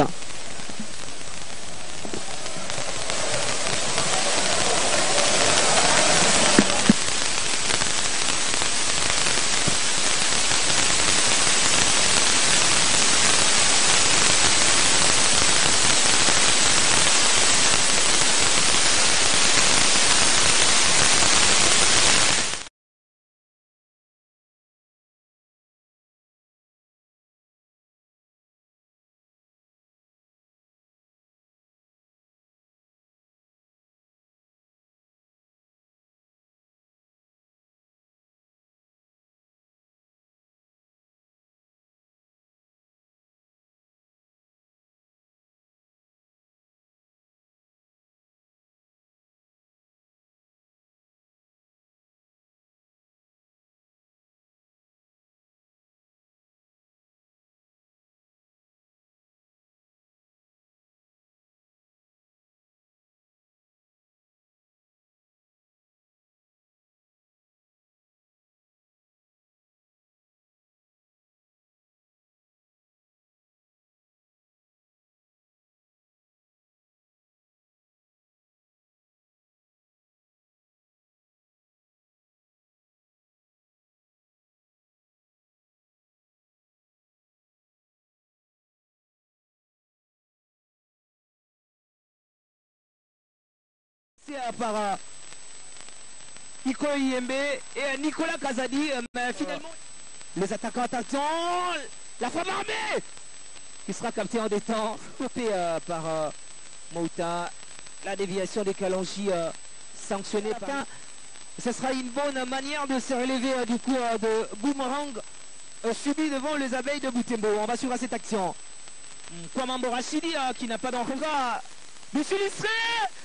C'est par Iko Yembe et Nicolas Kazadi, mais finalement les attaquants attention, la femme armée qui sera capté en détente, coupé par Mouta, la déviation des Kalonji sanctionnée par... Ce sera une bonne manière de se relever du coup de boomerang subi devant les abeilles de Boutembo. On va suivre cette action. Kwamambo Rachidi qui n'a pas d'enfant. De s'illustrer,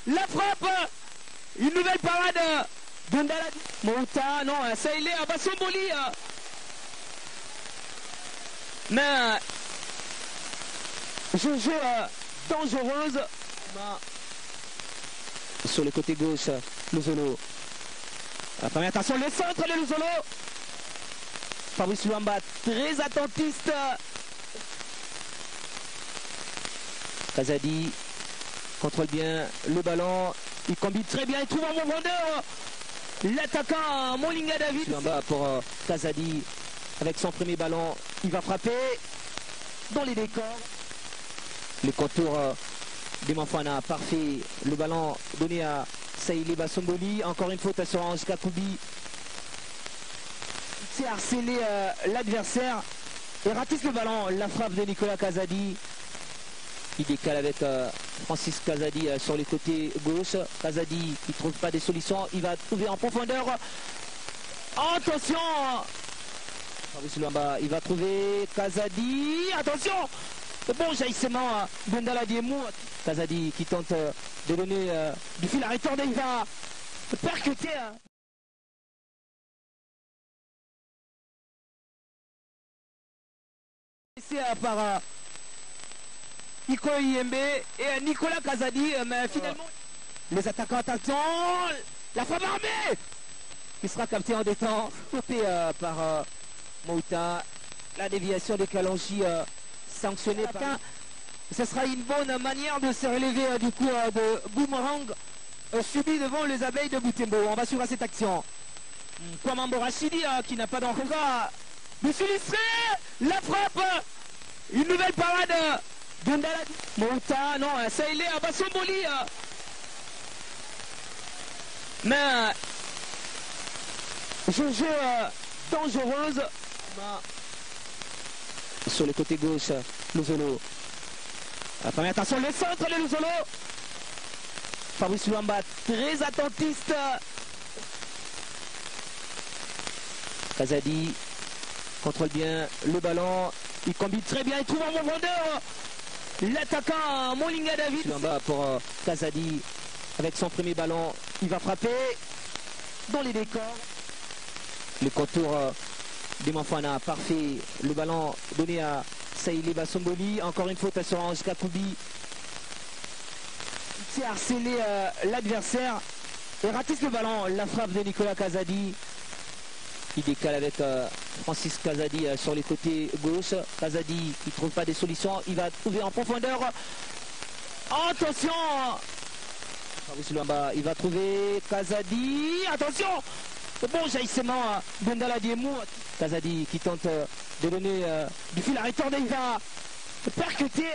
la frappe, une nouvelle parade de Ndala. Mouta, non, ça il est à Bassomboli. Mais jeu dangereuse. Sur le côté gauche, Luzolo. La première attention, le centre de Luzolo. Fabrice Luamba, très attentiste. Kazadi contrôle bien le ballon. Il combine très bien, il trouve un bon vendeur. L'attaquant Molinga David. Luamba pour Kazadi avec son premier ballon. Il va frapper dans les décors. Le contour des Manfana, parfait. Le ballon donné à Saïli Bassomboli. Encore une faute sur Ange Kakoubi. C'est harcelé l'adversaire et ratisse le ballon. La frappe de Nicolas Kazadi. Il décale avec Francis Kazadi sur les côtés gauche. Kazadi qui ne trouve pas des solutions. Il va trouver en profondeur. Attention! Fabrice Luamba, il va trouver Kazadi. Attention! Bon jaillissement de Ndala Diemou. Kazadi qui tente de donner du fil à retordre. Il va percuter. C'est par Iko Yembe et Nicolas Kazadi, mais finalement les attaquants attention, la femme armée qui sera capté en détente, coupé par Mouta, la déviation des Kalonji sanctionnée par... Ce sera une bonne manière de se relever du coup de boomerang subi devant les abeilles de Boutembo. On va suivre cette action. Kwamambo Rachidi qui n'a pas d'enfant. De s'illustrer, la frappe, une nouvelle parade de Ndala. Mouta, non, ça il est à Bassomboli. Mais jeu dangereuse. Sur le côté gauche, Luzolo. La première attention, le centre de Luzolo. Fabrice Luamba, très attentiste. Kazadi contrôle bien le ballon. Il combine très bien, il trouve un bon vendeur. L'attaquant Molinga David. Luamba pour Kazadi avec son premier ballon. Il va frapper dans les décors. Le contour des Manfana, parfait. Le ballon donné à Saïli Bassomboli. Encore une faute sur Ange Kakoubi. C'est harcelé l'adversaire et ratisse le ballon. La frappe de Nicolas Kazadi. Il décale avec Francis Kazadi sur les côtés gauche. Kazadi qui ne trouve pas des solutions. Il va trouver en profondeur. Attention! Fabrice Luamba, il va trouver Kazadi. Attention! Bon jaillissement de Ndala Diemou. Kazadi qui tente de donner du fil à retordre. Il va percuter.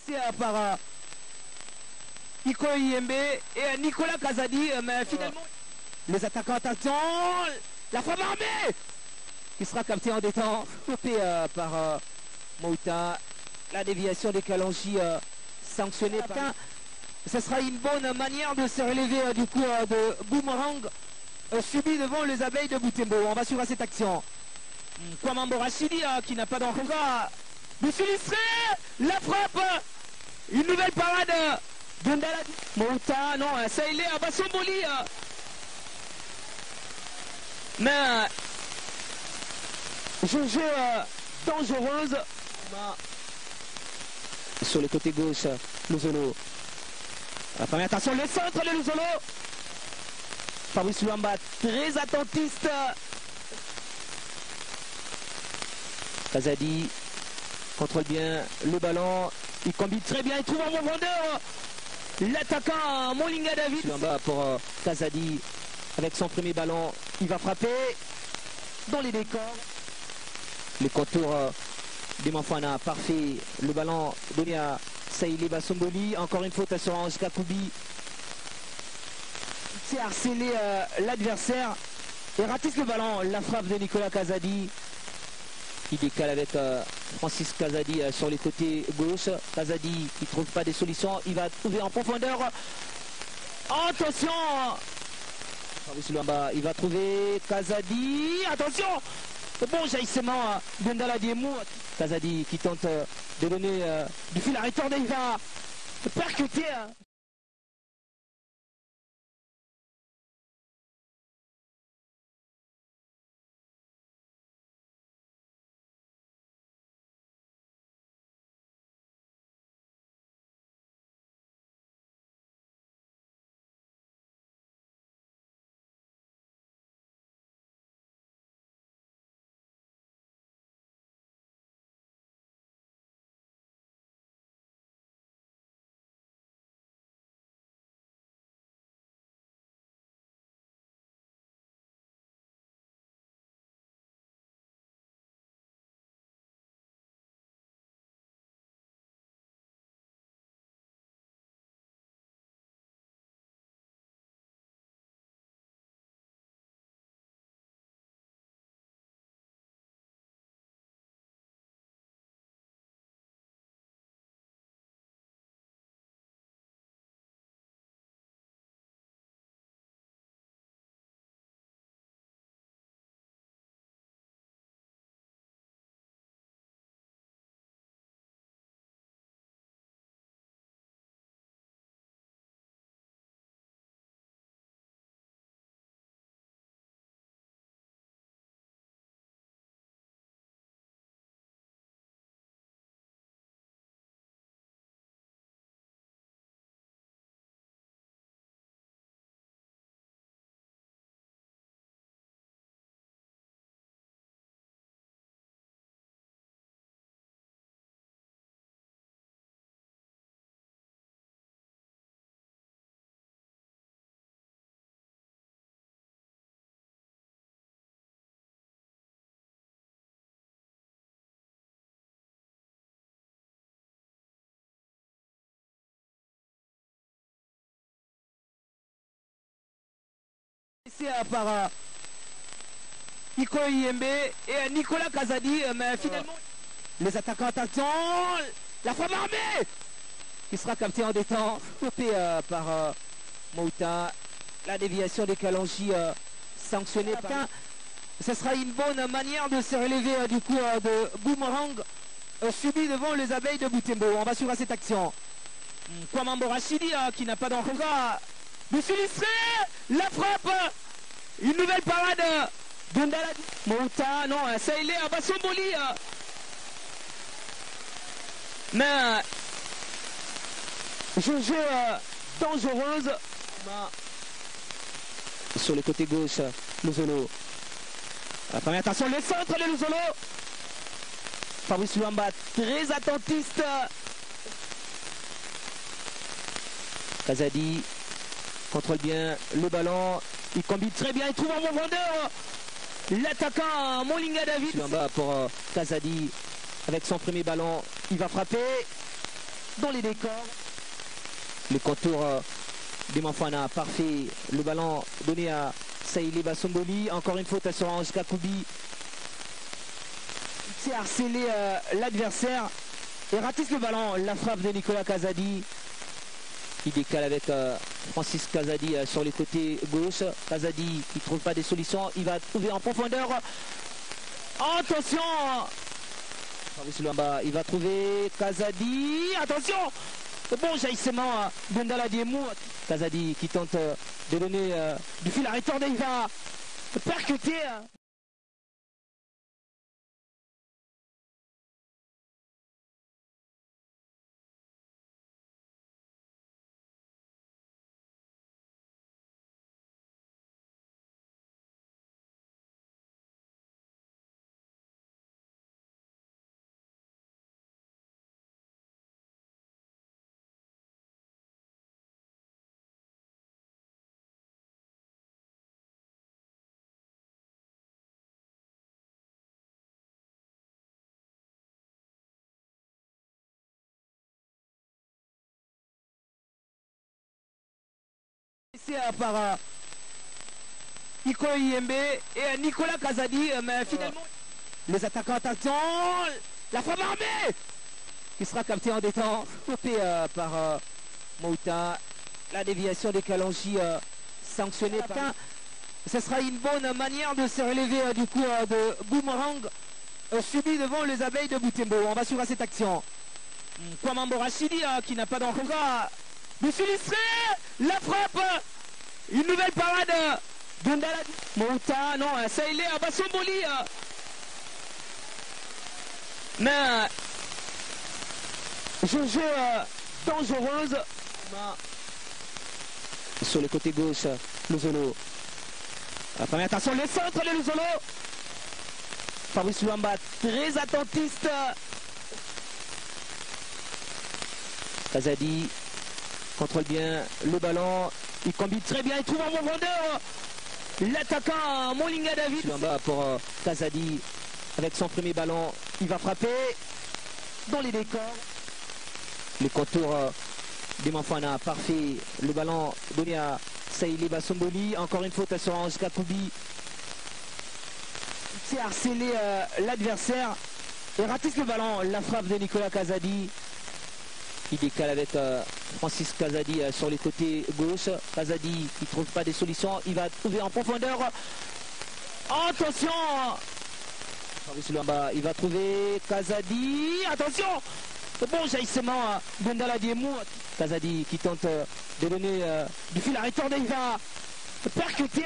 C'est par Iko Yembe et Nicolas Kazadi, mais finalement les attaquants attention, la femme armée qui sera capté en détente, coupé par Mouta, la déviation des Kalonji sanctionnée par... Ce sera une bonne manière de se relever du coup de boomerang subi devant les abeilles de Boutembo. On va suivre cette action. Kwamambo Rachidi qui n'a pas d'enfant. De s'illustrer, la frappe, une nouvelle parade de Ndala. Mouta, non, ça il est à Bassomboli. Mais jeu dangereuse. Sur le côté gauche, Luzolo. La première attention, le centre de Luzolo. Fabrice Luamba, très attentiste. Kazadi contrôle bien le ballon. Il combine très bien, il trouve un bon vendeur. L'attaquant Molinga David. En bas pour Kazadi avec son premier ballon. Il va frapper dans les décors. Les contours des Mafana, parfait. Le ballon donné à Saïli Bassomboli. Encore une faute sur Ange Kakoubi. C'est harcelé l'adversaire et ratisse le ballon. La frappe de Nicolas Kazadi. Il décale avec Francis Kazadi sur les côtés gauche. Kazadi qui ne trouve pas des solutions. Il va trouver en profondeur. Attention! Il va trouver Kazadi. Attention! Bon jaillissement de Ndala Diemou. Kazadi qui tente de donner du fil à retordre. Il va percuter. C'est par Iko Yembe et Nicolas Kazadi, mais finalement les attaquants attention, la frappe armée qui sera capté en détente, coupé par Mouta, la déviation des Kalonji sanctionnée par. Ce sera une bonne manière de se relever du coup de boomerang subi devant les abeilles de Boutembo. On va suivre cette action. Kwamambo Rachidi qui n'a pas d'enfant de s'illustrer, la frappe, une nouvelle parade de Ndala Mouta, non, ça il est à Bassomboli. Mais jeu dangereuse. Sur le côté gauche, Luzolo. La première attention, le centre de Luzolo. Fabrice Luamba, très attentiste. Kazadi contrôle bien le ballon. Il combine très bien, il trouve un bon vendeur. L'attaquant Molinga David. Luamba pour Kazadi avec son premier ballon. Il va frapper dans les décors. Le contour des Mafana, parfait. Le ballon donné à Saïli Bassomboli. Encore une faute sur Ange Kakoubi. C'est harcelé l'adversaire et ratisse le ballon. La frappe de Nicolas Kazadi. Il décale avec Francis Kazadi sur les côtés gauche. Kazadi qui ne trouve pas des solutions. Il va trouver en profondeur. Attention! Fabrice Luamba, il va trouver Kazadi. Attention! Bon jaillissement de Ndala Diemou. Kazadi qui tente de donner du fil à retordre. Il va percuter. C'est par Iko Yembe et Nicolas Kazadi, mais finalement les attaquants, attention, la frappe armée qui sera captée en détente, coupée par Mouta, la déviation des Kalonji sanctionnée par... Ce sera une bonne manière de se relever du coup de boomerang subi devant les abeilles de Boutembo. On va suivre cette action. Kwamambo Rachidi qui n'a pas d'encore de s'illustrer, la frappe, une nouvelle parade d'Undala Mouta, non, ça il est à Bassomboli. Mais jeu dangereuse sur le côté gauche, Luzolo. La première attention, le centre de Luzolo. Fabrice Luamba très attentiste. Kazadi contrôle bien le ballon, il combine très bien, il trouve un bon vendeur. L'attaquant Molinga David. Luamba pour Kazadi avec son premier ballon, il va frapper dans les décors. Les contours des Manfana, parfait. Le ballon donné à Saïli Bassomboli, encore une faute sur Ange Kakoubi. C'est harceler l'adversaire et ratisse le ballon. La frappe de Nicolas Kazadi. Il décale avec Francis Kazadi sur les côtés gauche. Kazadi qui ne trouve pas des solutions. Il va trouver en profondeur. Attention! Fabrice Luamba, il va trouver Kazadi. Attention! Bon jaillissement d'Undala Diemou. Kazadi qui tente de donner du fil à retordre. Il va percuter.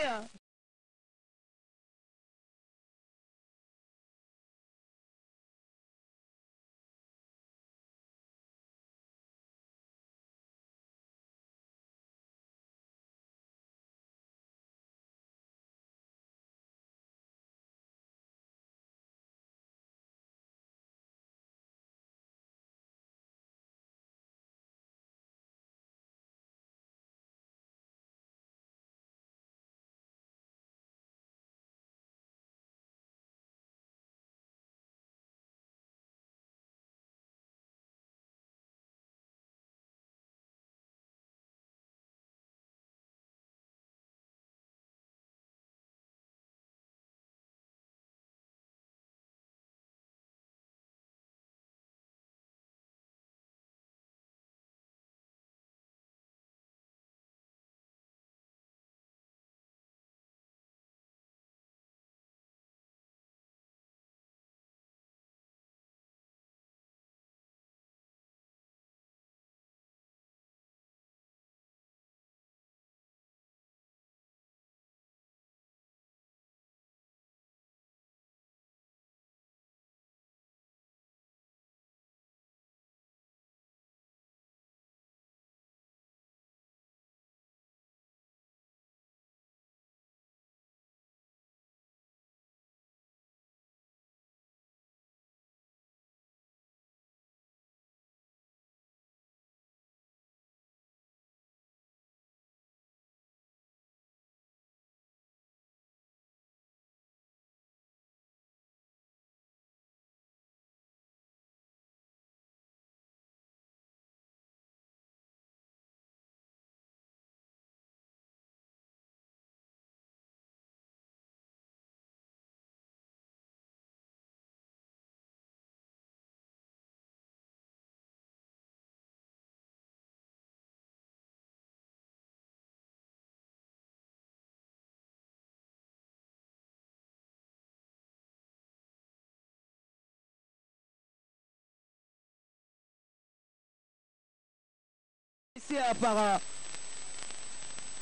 C'est par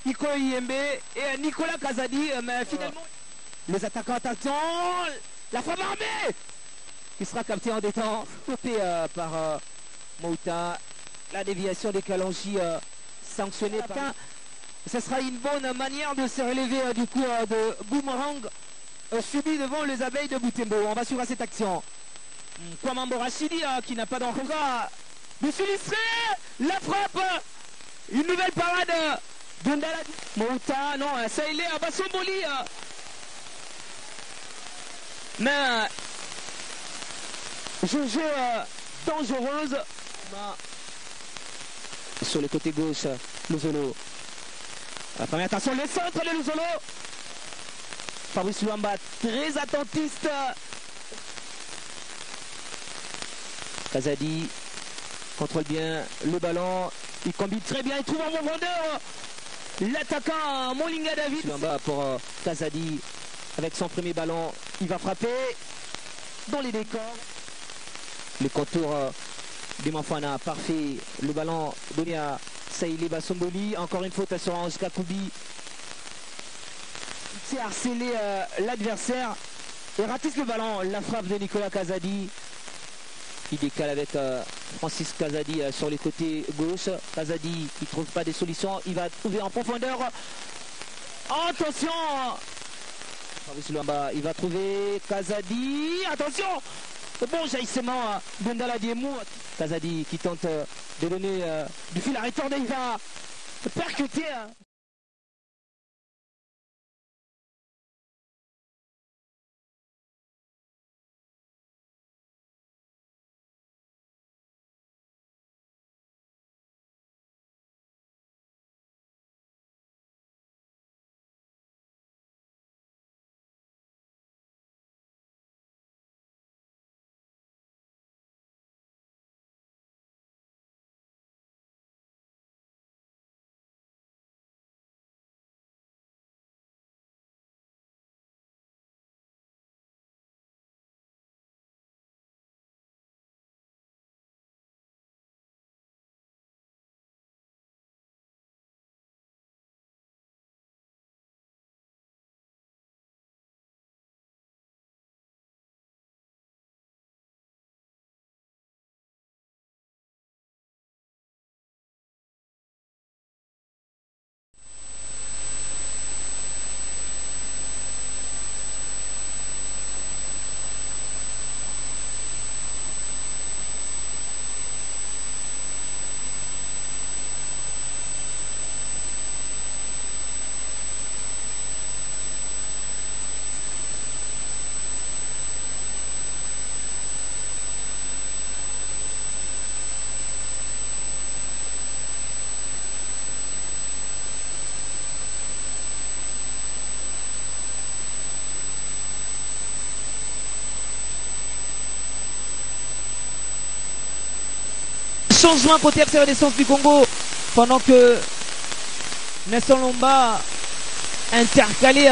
Iko Yembe et Nicolas Kazadi, mais finalement les attaquants, attention, la frappe armée qui sera captée en détente, coupée par Mouta, la déviation des Kalonji sanctionnée par... Ce sera une bonne manière de se relever du coup de boomerang subi devant les abeilles de Boutembo. On va suivre cette action. Kwamambo Rachidi qui n'a pas d'encore de s'illustrer, la frappe, une nouvelle parade d'Undala Mouta, non, ça il est à Bassomboli. Mais jeu dangereuse sur le côté gauche, Luzolo. La première attention, le centre de Luzolo. Fabrice Luamba, très attentiste. Kazadi contrôle bien le ballon. Il combine très bien, il trouve un bon vendeur. L'attaquant Molinga David. Luamba pour Kazadi avec son premier ballon. Il va frapper dans les décors. Le contour des Mafana, parfait. Le ballon donné à Saïlé Bassomboli. Encore une faute sur Ange Kakoubi. Il s'est harcelé l'adversaire et ratisse le ballon. La frappe de Nicolas Kazadi. Il décale avec Francis Kazadi sur les côtés gauche. Kazadi qui ne trouve pas de solution. Il va trouver en profondeur. Attention! Fabrice Luamba, il va trouver Kazadi. Attention! Bon jaillissement de Ndala Diemou. Kazadi qui tente de donner du fil à retordre. Il va percuter. Changement côté FC Renaissance du Congo pendant que Nelson Lomba intercalé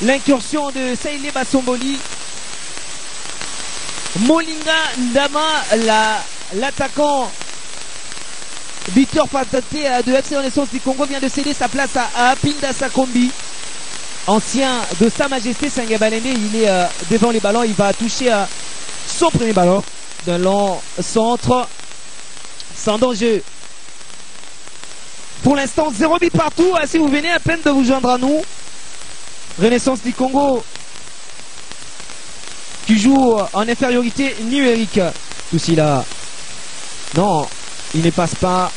l'incursion de Saïlé Bassomboli. Molinga Ndama, l'attaquant buteur patenté de FC Renaissance du Congo, vient de céder sa place à Apinda Sakombi, ancien de Sa Majesté Sangabalende. Il est devant les ballons, il va toucher son premier ballon d'un long centre sans danger. Pour l'instant 0 but partout. Si vous venez à peine de vous joindre à nous, Renaissance du Congo qui joue en infériorité numérique. Tout là, non, il ne passe pas.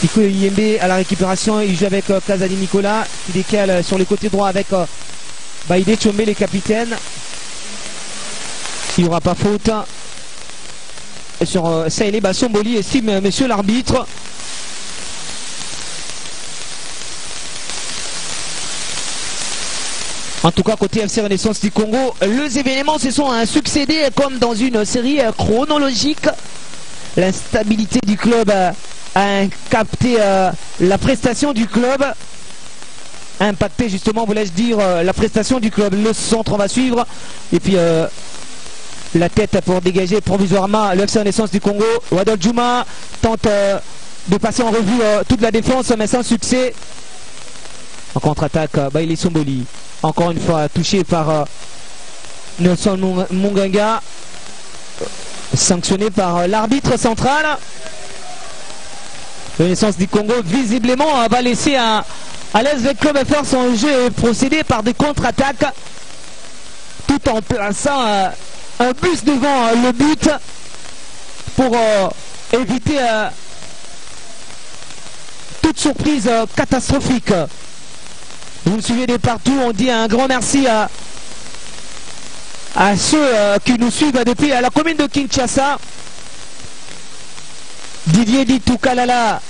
Tiko Yembe à la récupération, il joue avec Kazadi Nicolas qui décale sur le côté droit avec Baïdé Tchombe, les capitaines. Il n'y aura pas faute sur Saïlé Bassomboli, estime monsieur l'arbitre. En tout cas, côté FC Renaissance du Congo, les événements se sont succédés comme dans une série chronologique. L'instabilité du club a capté la prestation du club, a impacté justement, voulais-je dire, la prestation du club. Le centre va suivre et puis la tête pour dégager provisoirement le FC Renaissance du Congo. Wadol Djouma tente de passer en revue toute la défense, mais sans succès. En contre-attaque, Baïli Somboli, encore une fois touché par Nelson Munganga, sanctionné par l'arbitre central. Renaissance du Congo visiblement va laisser à l'SV Club faire son jeu et procéder par des contre-attaques tout en plaçant un bus devant le but pour éviter toute surprise catastrophique. Vous me suivez de partout, on dit un grand merci à ceux qui nous suivent depuis la commune de Kinshasa. Didier Ditoukalala.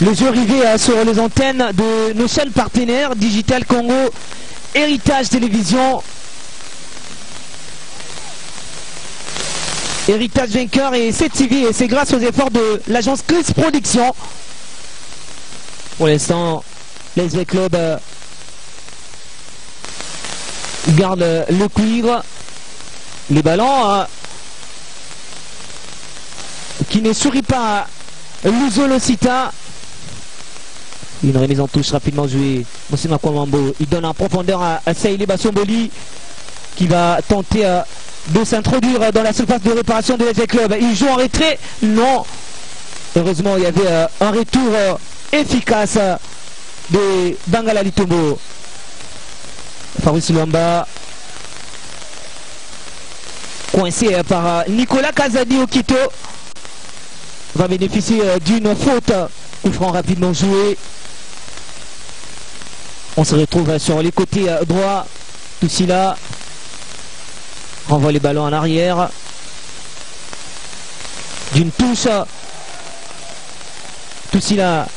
Le jeu arrivé sur les antennes de nos chaînes partenaires Digital Congo, Héritage Télévision, Héritage Vainqueur et CTV, et c'est grâce aux efforts de l'agence Chris Production. Pour l'instant, l'SV Club garde le cuivre, les ballons qui ne sourit pas à Luzolocita. Une remise en touche rapidement jouée. Moussima Kwamambo, il donne en profondeur à Saïli Bassomboli qui va tenter de s'introduire dans la surface de réparation de l'SV Club. Il joue en retrait. Non. Heureusement, il y avait un retour efficace de Bangala Litombo. Fabrice Luamba coincé par Nicolas Kazadi Okito va bénéficier d'une faute. Coup franc rapidement joué. On se retrouve sur les côtés droits. Toussila renvoie les ballons en arrière. D'une touche. Toussila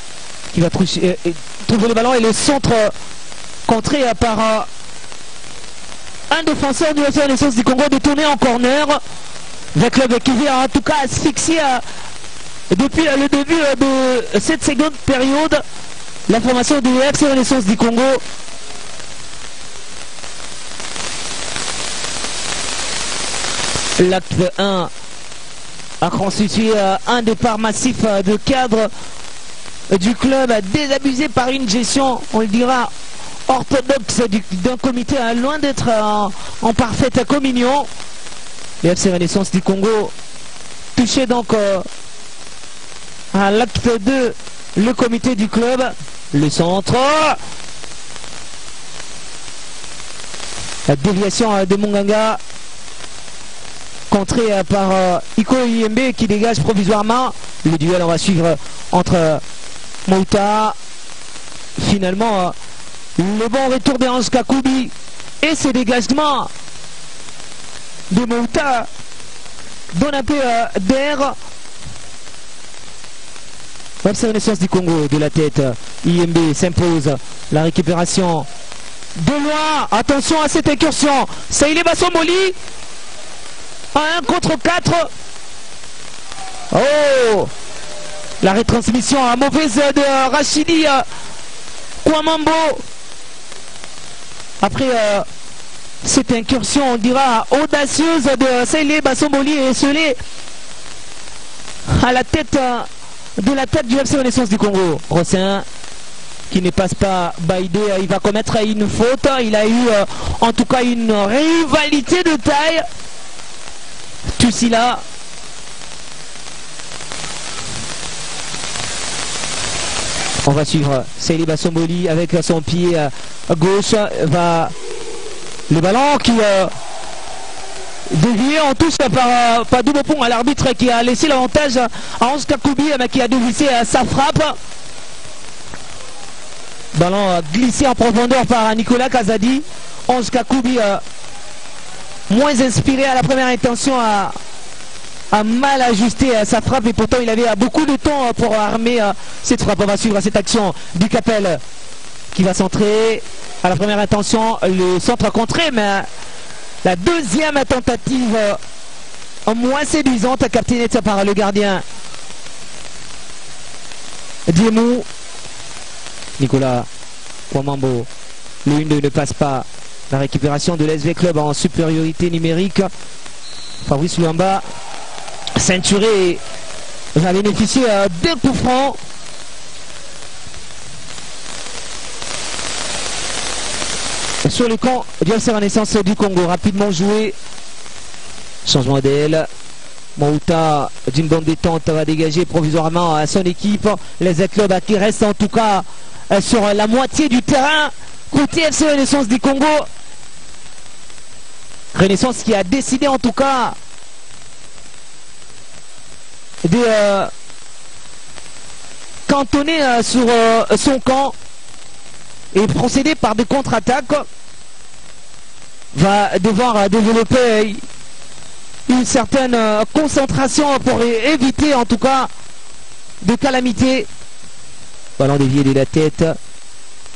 qui va trouver le ballon et le centre contré par un défenseur du FC Renaissance du Congo, détourné en corner. Le club qui vient en tout cas asphyxier depuis le début de cette seconde période la formation du FC Renaissance du Congo. L'acte 1 a constitué un départ massif de cadre du club, désabusé par une gestion, on le dira, orthodoxe d'un comité loin d'être en parfaite communion. Le FC Renaissance du Congo touché donc à l'acte 2, le comité du club, le centre, la déviation de Munganga contrée par Iko Yembe qui dégage provisoirement. Le duel, on va suivre entre Mouta, finalement le bon retour de Hans Kakoubi et ce dégagement de Mouta donne un peu d'air. FC Renaissance du Congo de la tête, IMB s'impose, la récupération de loin, attention à cette incursion, Saïli Bassomboli, 1 contre 4, oh, la retransmission mauvaise de Rachidi Kwamambo, après cette incursion, on dira audacieuse de Saïli Bassomboli et scellée à la tête de la tête du FC Renaissance du Congo. Rossin qui ne passe pas Baïdé, il va commettre une faute. Il a eu en tout cas une rivalité de taille. Toussila. On va suivre Saïli Bassomboli avec son pied gauche. Va le ballon qui dévié en touche par double pont à l'arbitre qui a laissé l'avantage à Hans Kakoubi mais qui a dévissé sa frappe. Ballon glissé en profondeur par Nicolas Kazadi. Hans Kakoubi moins inspiré à la première intention a mal ajusté sa frappe et pourtant il avait beaucoup de temps pour armer cette frappe. On va suivre cette action du Capel qui va centrer à la première intention, le centre contré mais la deuxième tentative moins séduisante, captée par le gardien Diemou. Nicolas Kwamambo, le 1-2 ne passe pas. La récupération de l'SV Club en supériorité numérique. Fabrice Luamba, ceinturé, va bénéficier d'un coup franc. Sur le camp du FC Renaissance du Congo, rapidement joué. Changement d'aile. Mouta d'une bonne détente va dégager provisoirement à son équipe. Les clubs qui restent en tout cas sur la moitié du terrain. Côté FC Renaissance du Congo. Renaissance qui a décidé en tout cas de cantonner sur son camp et procéder par des contre-attaques. Va devoir développer une certaine concentration pour éviter en tout cas de calamité. Ballon dévié de la tête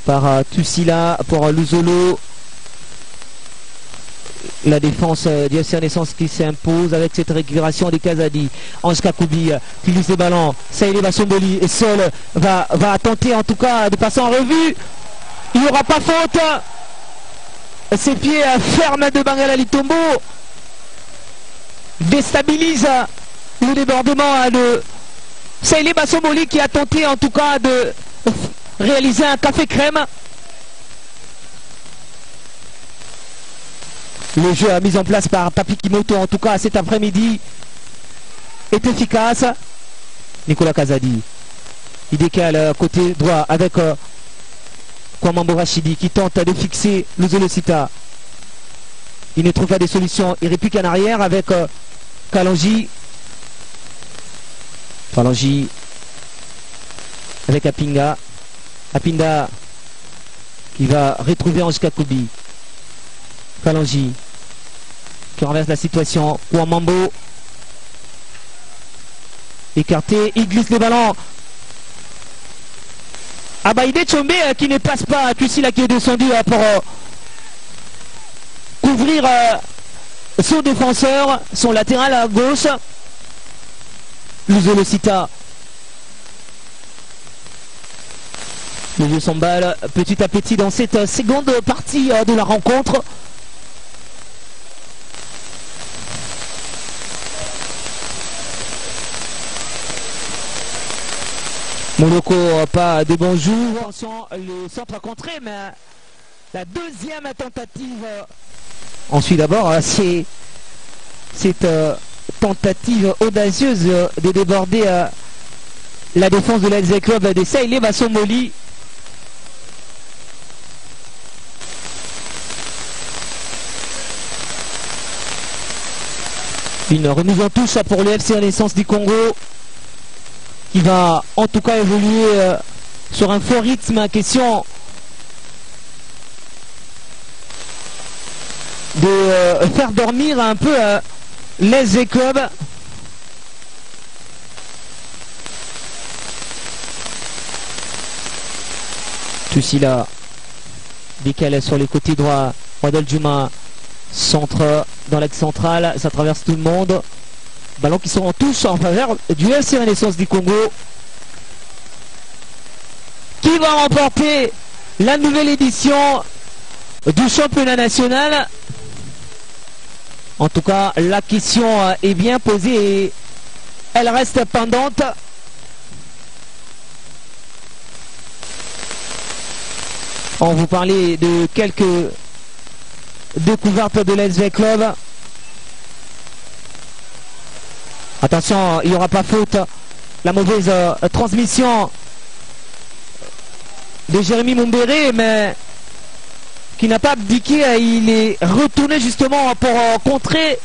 par Tussila pour Luzolo. La défense du FC Renaissance qui s'impose avec cette récupération des Kazadi. Ange Kakoubi qui utilise les ballons. Saïlé Bassomboli est seul, va tenter en tout cas de passer en revue. Il n'y aura pas faute. Ses pieds fermes de Bangala Litombo déstabilise le débordement de Saïlé Bassomboli qui a tenté en tout cas de réaliser un café crème. Le jeu mis en place par Papi Kimoto en tout cas cet après-midi est efficace. Nicolas Kazadi, il décale côté droit avec Kwamambo Rachidi qui tente de fixer Luzolosita. Il ne trouve pas de solution, il réplique en arrière avec Kalonji. Kalonji avec Apinga. Apinda qui va retrouver Ange Kakoubi. Kalonji qui renverse la situation. Kwamambo écarté, il glisse les ballons. Abaïdé Tchombe qui ne passe pas. Tussila qui est descendu pour couvrir son défenseur, son latéral à gauche. Luzolosita. Le jeu s'emballe petit à petit dans cette seconde partie de la rencontre. Moloko, pas de bonjour. Attention, le centre contré, mais la deuxième tentative. Ensuite d'abord, c'est cette tentative audacieuse de déborder la défense de l'LZ Club de Saïlé Bassomboli. Une remise en touche pour le FC Renaissance du Congo qui va en tout cas évoluer sur un fort rythme. Question de faire dormir un peu l'LZ Club. Tussila décalé sur les côtés droits. Wadal Juma centre dans l'axe central, ça traverse tout le monde. Ballon qui sont en touche en faveur du FC Renaissance du Congo qui va remporter la nouvelle édition du championnat national. En tout cas, la question est bien posée et elle reste pendante. On vous parlait de quelques découvertes de l'SV Club. Attention, il n'y aura pas faute. La mauvaise transmission de Jérémy Mumbere, mais qui n'a pas abdiqué. Il est retourné justement pour contrer.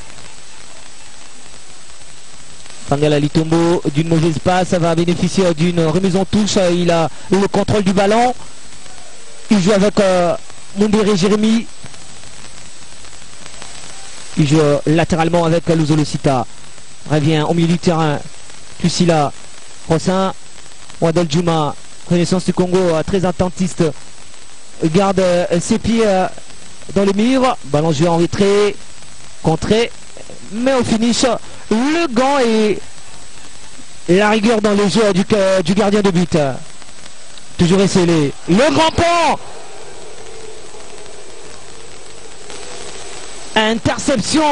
Bangala Litombo d'une mauvaise passe, ça va bénéficier d'une remise en touche. Il a le contrôle du ballon. Il joue avec Mumbere Jérémy. Il joue latéralement avec Luzolosita. Revient au milieu du terrain. Tussila, Rossin, Wadal Juma, Renaissance du Congo, très attentiste. Garde ses pieds dans le mur. Ballon joué en retrait. Contré. Mais au finish, le gant et la rigueur dans le jeu du gardien de but. Toujours esselé. Le grand pont. Interception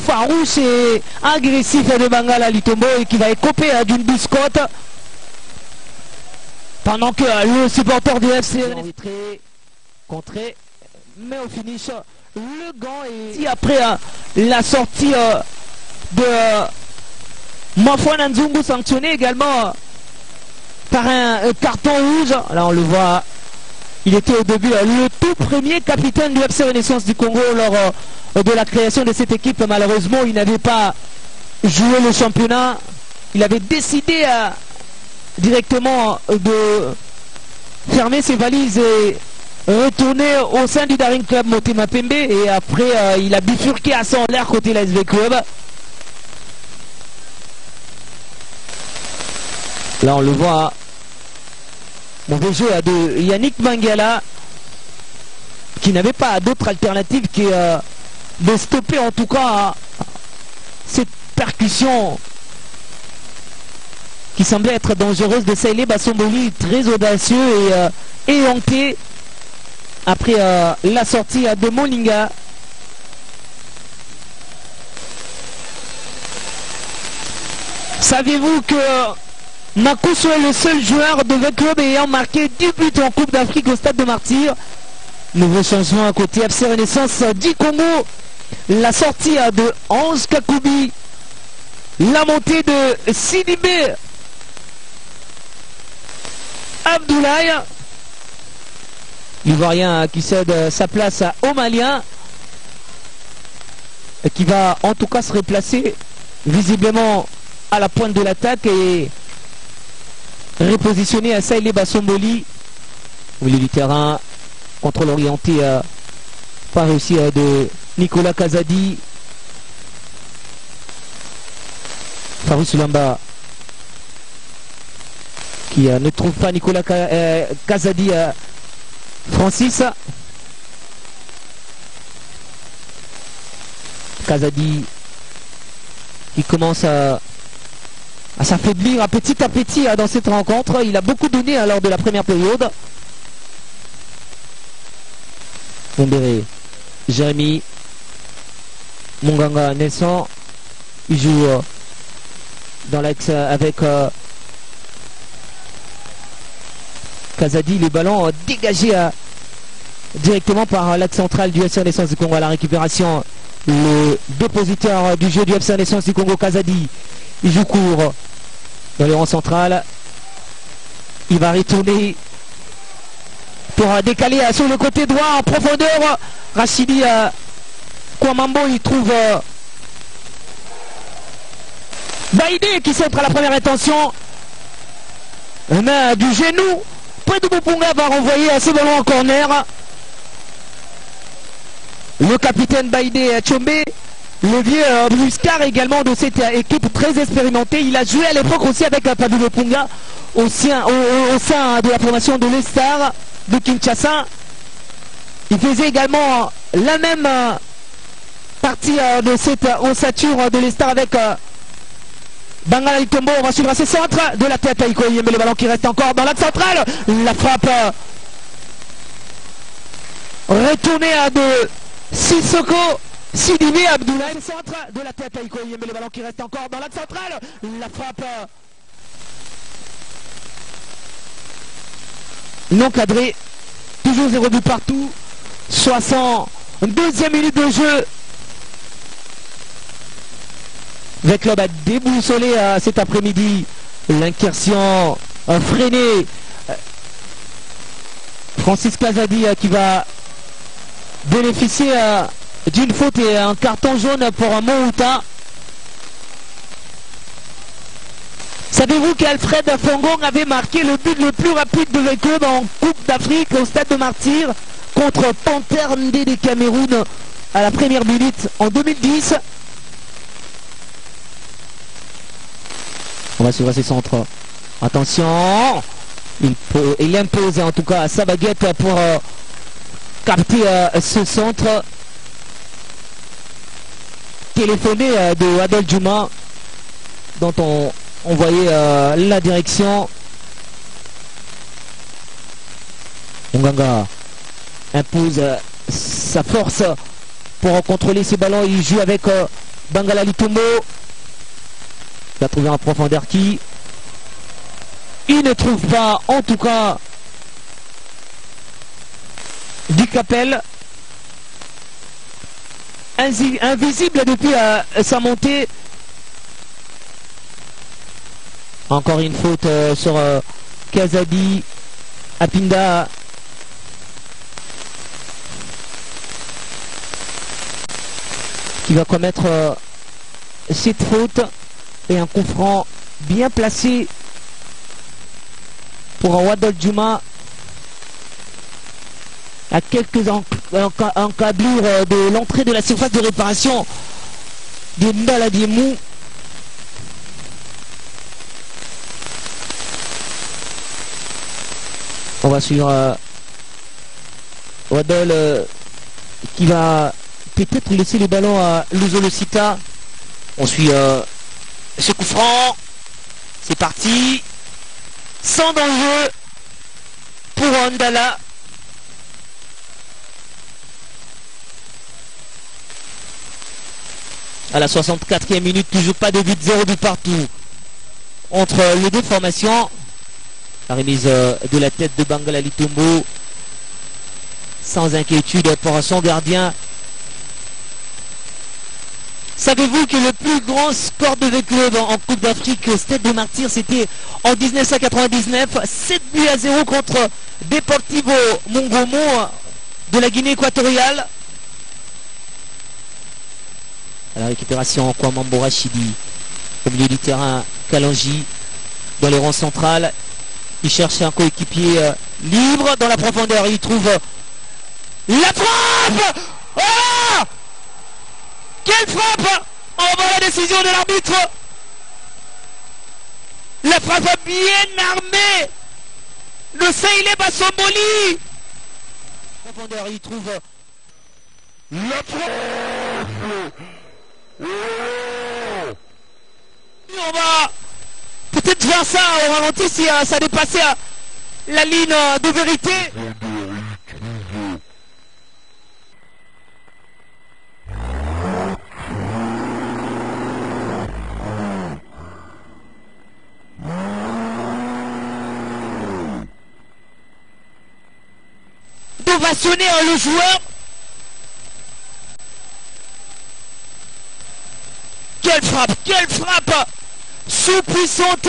farouche et agressive de Bangala Litombo et qui va écoper d'une biscotte pendant que le supporter du FC contré, mais au finish le gant et après la sortie de Mafouane Nzungu sanctionné également par un carton rouge. Là on le voit, il était au début le tout premier capitaine du FC Renaissance du Congo lors de la création de cette équipe. Malheureusement il n'avait pas joué le championnat. Il avait décidé directement de fermer ses valises et retourner au sein du Daring Club Motema Pembe, et après il a bifurqué à son l'air côté l'SV Club. Là on le voit. Mauvais jeu de Yannick Mangala, qui n'avait pas d'autre alternative que de stopper en tout cas cette percussion qui semblait être dangereuse de Saïlé Bassomboli, très audacieux et éhonté après la sortie de Molinga. Saviez-vous que Nakousso est le seul joueur de 20 clubs ayant marqué 10 buts en Coupe d'Afrique au Stade de Martyrs? Nouveau changement à côté FC Renaissance du Congo. La sortie de Ange Kakoubi. La montée de Sidibé Abdoulaye. L'Ivoirien qui cède sa place au Malien. Qui va en tout cas se replacer visiblement à la pointe de l'attaque et repositionner à Saïlé Bassomboli au milieu du terrain. Contrôle orienté pas réussi de Nicolas Kazadi. Farouz Lamba qui ne trouve pas Nicolas Kazadi. Francis Kazadi qui commence à s'affaiblir petit à petit dans cette rencontre. Il a beaucoup donné lors de la première période. Bombéré, Jérémy, Monganga, Nelson, il joue dans l'axe avec Kazadi, les ballons dégagés directement par l'axe central du FC Renaissance du Congo. À la récupération, le dépositeur du jeu du FC Renaissance du Congo, Kazadi, il joue court dans le rang central. Il va retourner pour décaler sur le côté droit en profondeur. Rachidi Kouamambo, il trouve Baïdé qui centre à la première intention. Main du genou. Pedro Mupunga va renvoyer à ce ballon en corner. Le capitaine Baïdé Tchombe, le vieux Bruscar également de cette équipe très expérimentée. Il a joué à l'époque aussi avec Pedro Mupunga au sein de la formation de l'Estar de Kinshasa. Il faisait également la même partie de cette ossature de l'Estar avec Bangala Litombo. On va suivre à ses centres de la tête à Ikoyembe, mais le ballon qui reste encore dans l'axe central. La frappe retournée de Sissoko Sidibé Abdoulaye. Centre de la tête à Ikoyembe, mais le ballon qui reste encore dans l'axe central. La frappe non cadré, toujours 0 but partout. 62e minute de jeu. Le club a déboussolé cet après-midi. L'incursion freinée. Francis Kazadi qui va bénéficier d'une faute et un carton jaune pour Mouta. Savez-vous qu'Alfred Fongong avait marqué le but le plus rapide de club en Coupe d'Afrique au Stade de Martyrs contre Panther Ndé des Cameroun à la première minute en 2010. On va suivre ses centres. Attention, il impose en tout cas sa baguette pour capter ce centre. Téléphoné de Adol Djouma dont on voyait la direction. Monganga impose sa force pour contrôler ses ballons. Il joue avec Bangala Litombo. Il a trouvé en profondeur qui il ne trouve pas en tout cas du Capel, invisible depuis sa montée. Encore une faute sur Kazadi. Apinda qui va commettre cette faute et un coup franc bien placé pour Wadol Djouma à quelques encablures de l'entrée de la surface de réparation de Ndala Diemou. On va suivre Waddle qui va peut-être laisser les ballons à Luzolocita. On suit ce coup franc. C'est parti. Sans danger pour Andala. À la 64e minute, toujours pas de but, 0 but partout entre les deux formations. La remise de la tête de Bangala Litombo, sans inquiétude pour son gardien. Savez-vous que le plus grand score de club en Coupe d'Afrique, Stade de Martyrs, c'était en 1999, 7 buts à 0 contre Deportivo Mongomo de la Guinée équatoriale. À la récupération, Kwamambo Rachidi, au milieu du terrain, Kalanji dans les rangs centrales. Il cherche un coéquipier libre dans la profondeur. Il trouve la frappe. Oh, quelle frappe! On voit la décision de l'arbitre. La frappe bien armée de Seile Bassomboli. Profondeur, il trouve La frappe. On va peut-être faire ça au ralenti si ça dépassait la ligne de vérité. D'ovationner le joueur. Quelle frappe sous-puissante,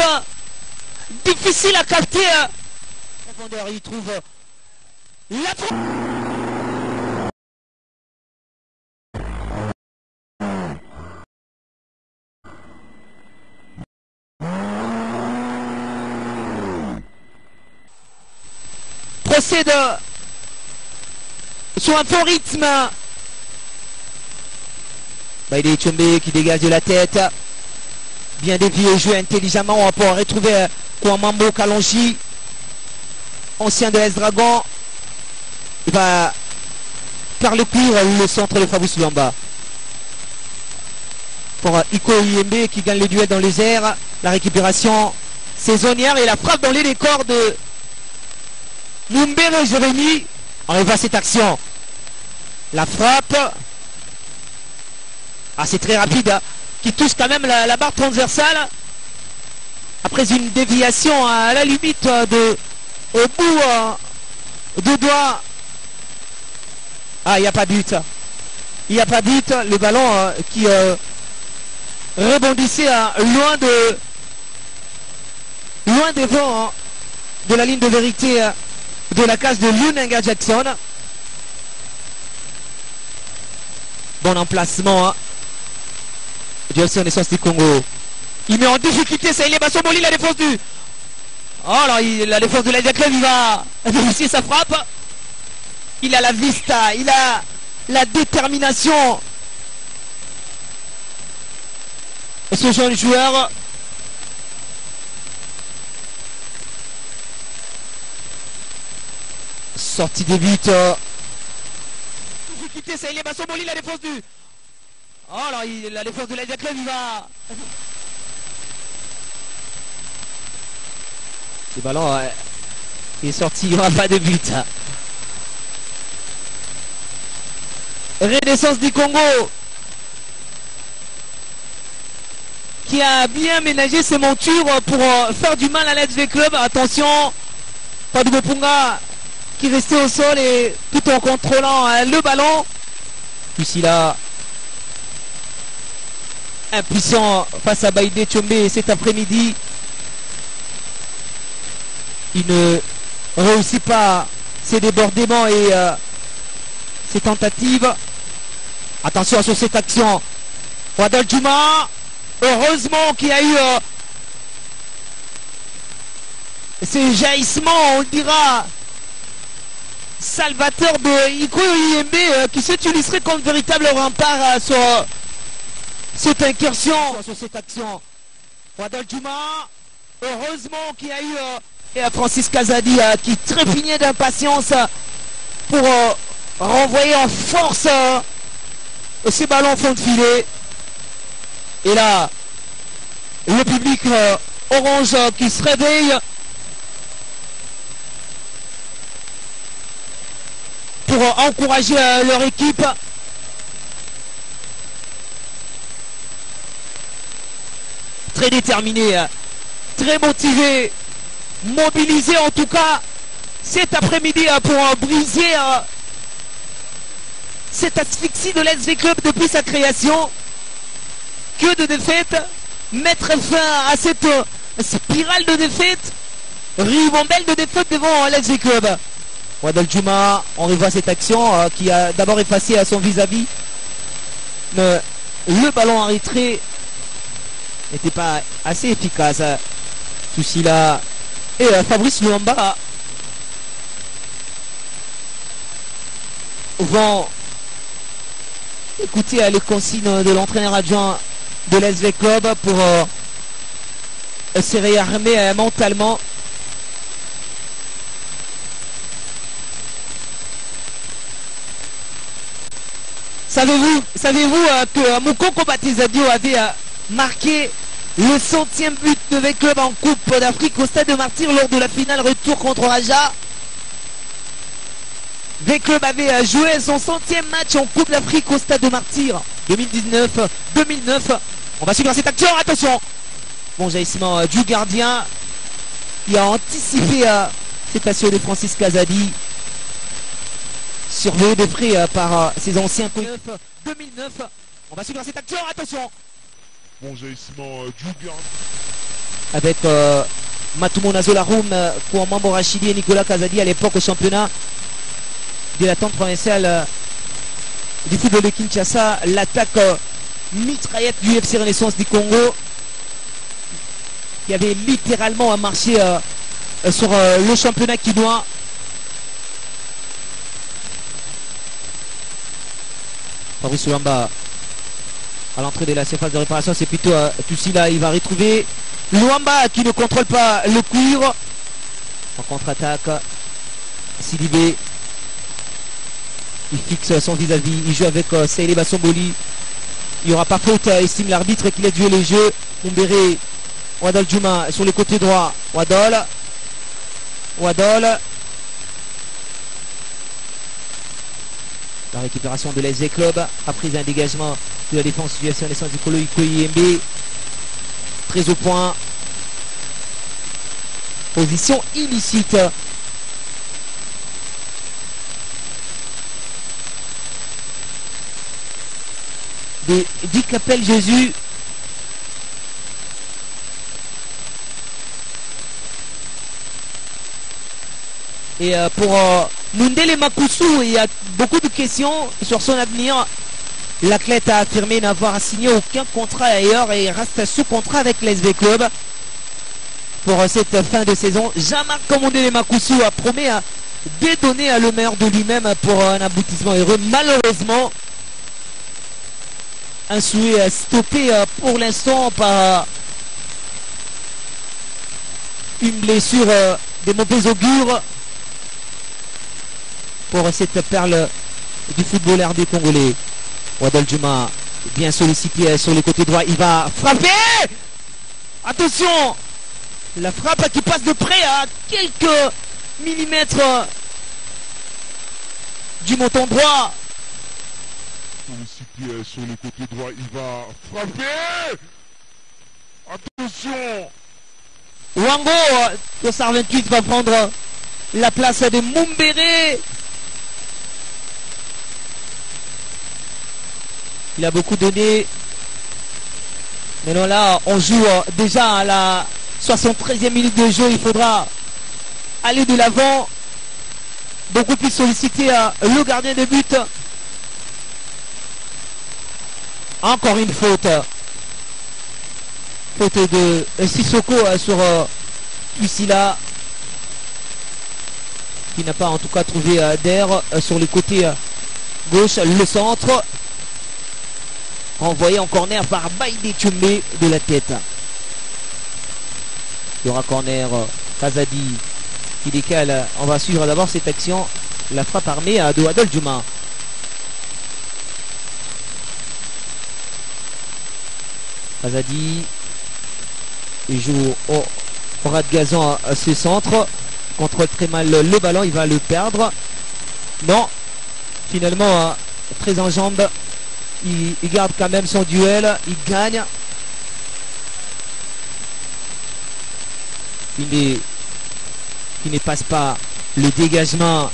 difficile à capter. Profondeur, il trouve la frappe. Procède sur un fort rythme. Baïdé Tchombe qui dégage de la tête. Bien dévié, joué intelligemment. On va pouvoir retrouver Kwamambo Kalonji, ancien de l'Est Dragon. Il va faire le cuir le centre de Fabrice Luamba. Pour Iko Yembe qui gagne le duel dans les airs. La récupération saisonnière et la frappe dans les décors de Mumbere Jérémy. On voit cette action. La frappe. Ah, c'est très rapide, hein, qui touche quand même la barre transversale. Après une déviation à la limite au bout de doigt. Ah, il n'y a pas de but. Il n'y a pas de but. Le ballon qui rebondissait loin devant hein, de la ligne de vérité de la case de Lunenga Jackson. Bon emplacement. Hein. Diolson Essence du Congo. Il met en difficulté Seile Bassomboli, la défense du. Oh là, la défense de l'Asia Club, il va réussir sa frappe. Il a la vista, il a la détermination. Ce jeune joueur. Sortie de but. Difficulté Seile Bassomboli, la défense du. Oh là, la défense de l'Asia Club, il va. Le ballon est sorti, il n'y aura pas de but. Renaissance du Congo qui a bien ménagé ses montures pour faire du mal à l'SV Club. Attention, Padou Punga qui restait au sol et tout en contrôlant le ballon. Ici là, impuissant face à Baïdé Tchombe cet après-midi. Il ne réussit pas ses débordements et ses tentatives. Attention sur cette action. Waddle Juma, heureusement qu'il y a eu ces jaillissements, on le dira, salvateur de Iko Yembe qui s'utiliserait comme véritable rempart sur cette incursion. Sur cette action. Waddle Juma, Heureusement qu'il y a eu Francis Kazadi qui trépignait d'impatience pour renvoyer en force ces ballons au fond de filet. Et là, le public orange qui se réveille pour encourager leur équipe. Très déterminé, très motivé, mobilisé en tout cas cet après-midi pour briser cette asphyxie de l'SV Club depuis sa création. Que de défaites, mettre fin à cette spirale de défaites, ribambelle de défaites devant l'SV Club. Wadal Juma, on revoit cette action qui a d'abord effacé à son vis-à-vis. Le ballon arrêté n'était pas assez efficace. Souci là. Et Fabrice Luamba vont écouter les consignes de l'entraîneur adjoint de l'SV Club pour se réarmer mentalement. Savez-vous que Moukoko Batizadio avait marqué le 100e but de V Club en Coupe d'Afrique au Stade de Martyrs lors de la finale retour contre Raja. V Club avait joué son 100e match en Coupe d'Afrique au Stade de Martyrs 2019. On va suivre cette action, attention. Bon jaillissement du gardien qui a anticipé cette action de Francis Kazadi. Surveillé de près par ses anciens coups. 2009. On va suivre cette action, attention. Bon jaillissement du gardien. Avec Matoumo Nazolaroum, Kouamambo Rachidi et Nicolas Kazadi à l'époque au championnat de l'attente provinciale du football de Kinshasa. L'attaque mitraillette du FC Renaissance du Congo qui avait littéralement marché sur le championnat quinois. Fabrice Luamba à l'entrée de la surface de réparation, c'est plutôt Tussila. Il va retrouver Luamba qui ne contrôle pas le cuir en contre-attaque. Sidibé, il fixe son vis-à-vis, il joue avec Saïlé Bassomboli. Il n'y aura pas faute, estime l'arbitre qui laisse jouer les jeux. Mumbere, Wadol Juma sur le côté droit. Wadol. La récupération de l'SV Club après un dégagement de la défense du FC Renaissance du Kolo Ikoyembe. Très au point. Position illicite. Du Capel Jésus. Et pour Mundele Makusu, il y a beaucoup de questions sur son avenir. L'athlète a affirmé n'avoir signé aucun contrat ailleurs et reste sous contrat avec l'SV Club pour cette fin de saison. Jean-Marc Mundele Makusu a promis de donner le meilleur de lui-même pour un aboutissement heureux. Malheureusement, un souhait stoppé pour l'instant par une blessure de mauvais augure pour cette perle du football RD congolais. Wadol Juma bien sollicité sur le côté droit, il va frapper. Attention, la frappe qui passe de près à quelques millimètres du montant droit. Sollicité sur le côté droit, il va frapper. Attention. Wango, Kossar 28 va prendre la place de Mumbere. Il a beaucoup donné. Mais non, là, on joue déjà à la 73e minute de jeu. Il faudra aller de l'avant. Beaucoup plus solliciter le gardien de but. Encore une faute. Faute de Sissoko sur Lucila. Qui n'a pas en tout cas trouvé d'air sur le côté gauche. Le centre. Envoyé en corner par Baïdé Tchumé de la tête. Il y aura corner. Kazadi qui décale. On va suivre d'abord cette action. La frappe armée de Adol Juma. Kazadi. Il joue au ras de gazon à ce centre. Contrôle très mal le ballon. Il va le perdre. Non. Finalement, très en jambes. Il garde quand même son duel. Il gagne. Il ne passe pas le dégagement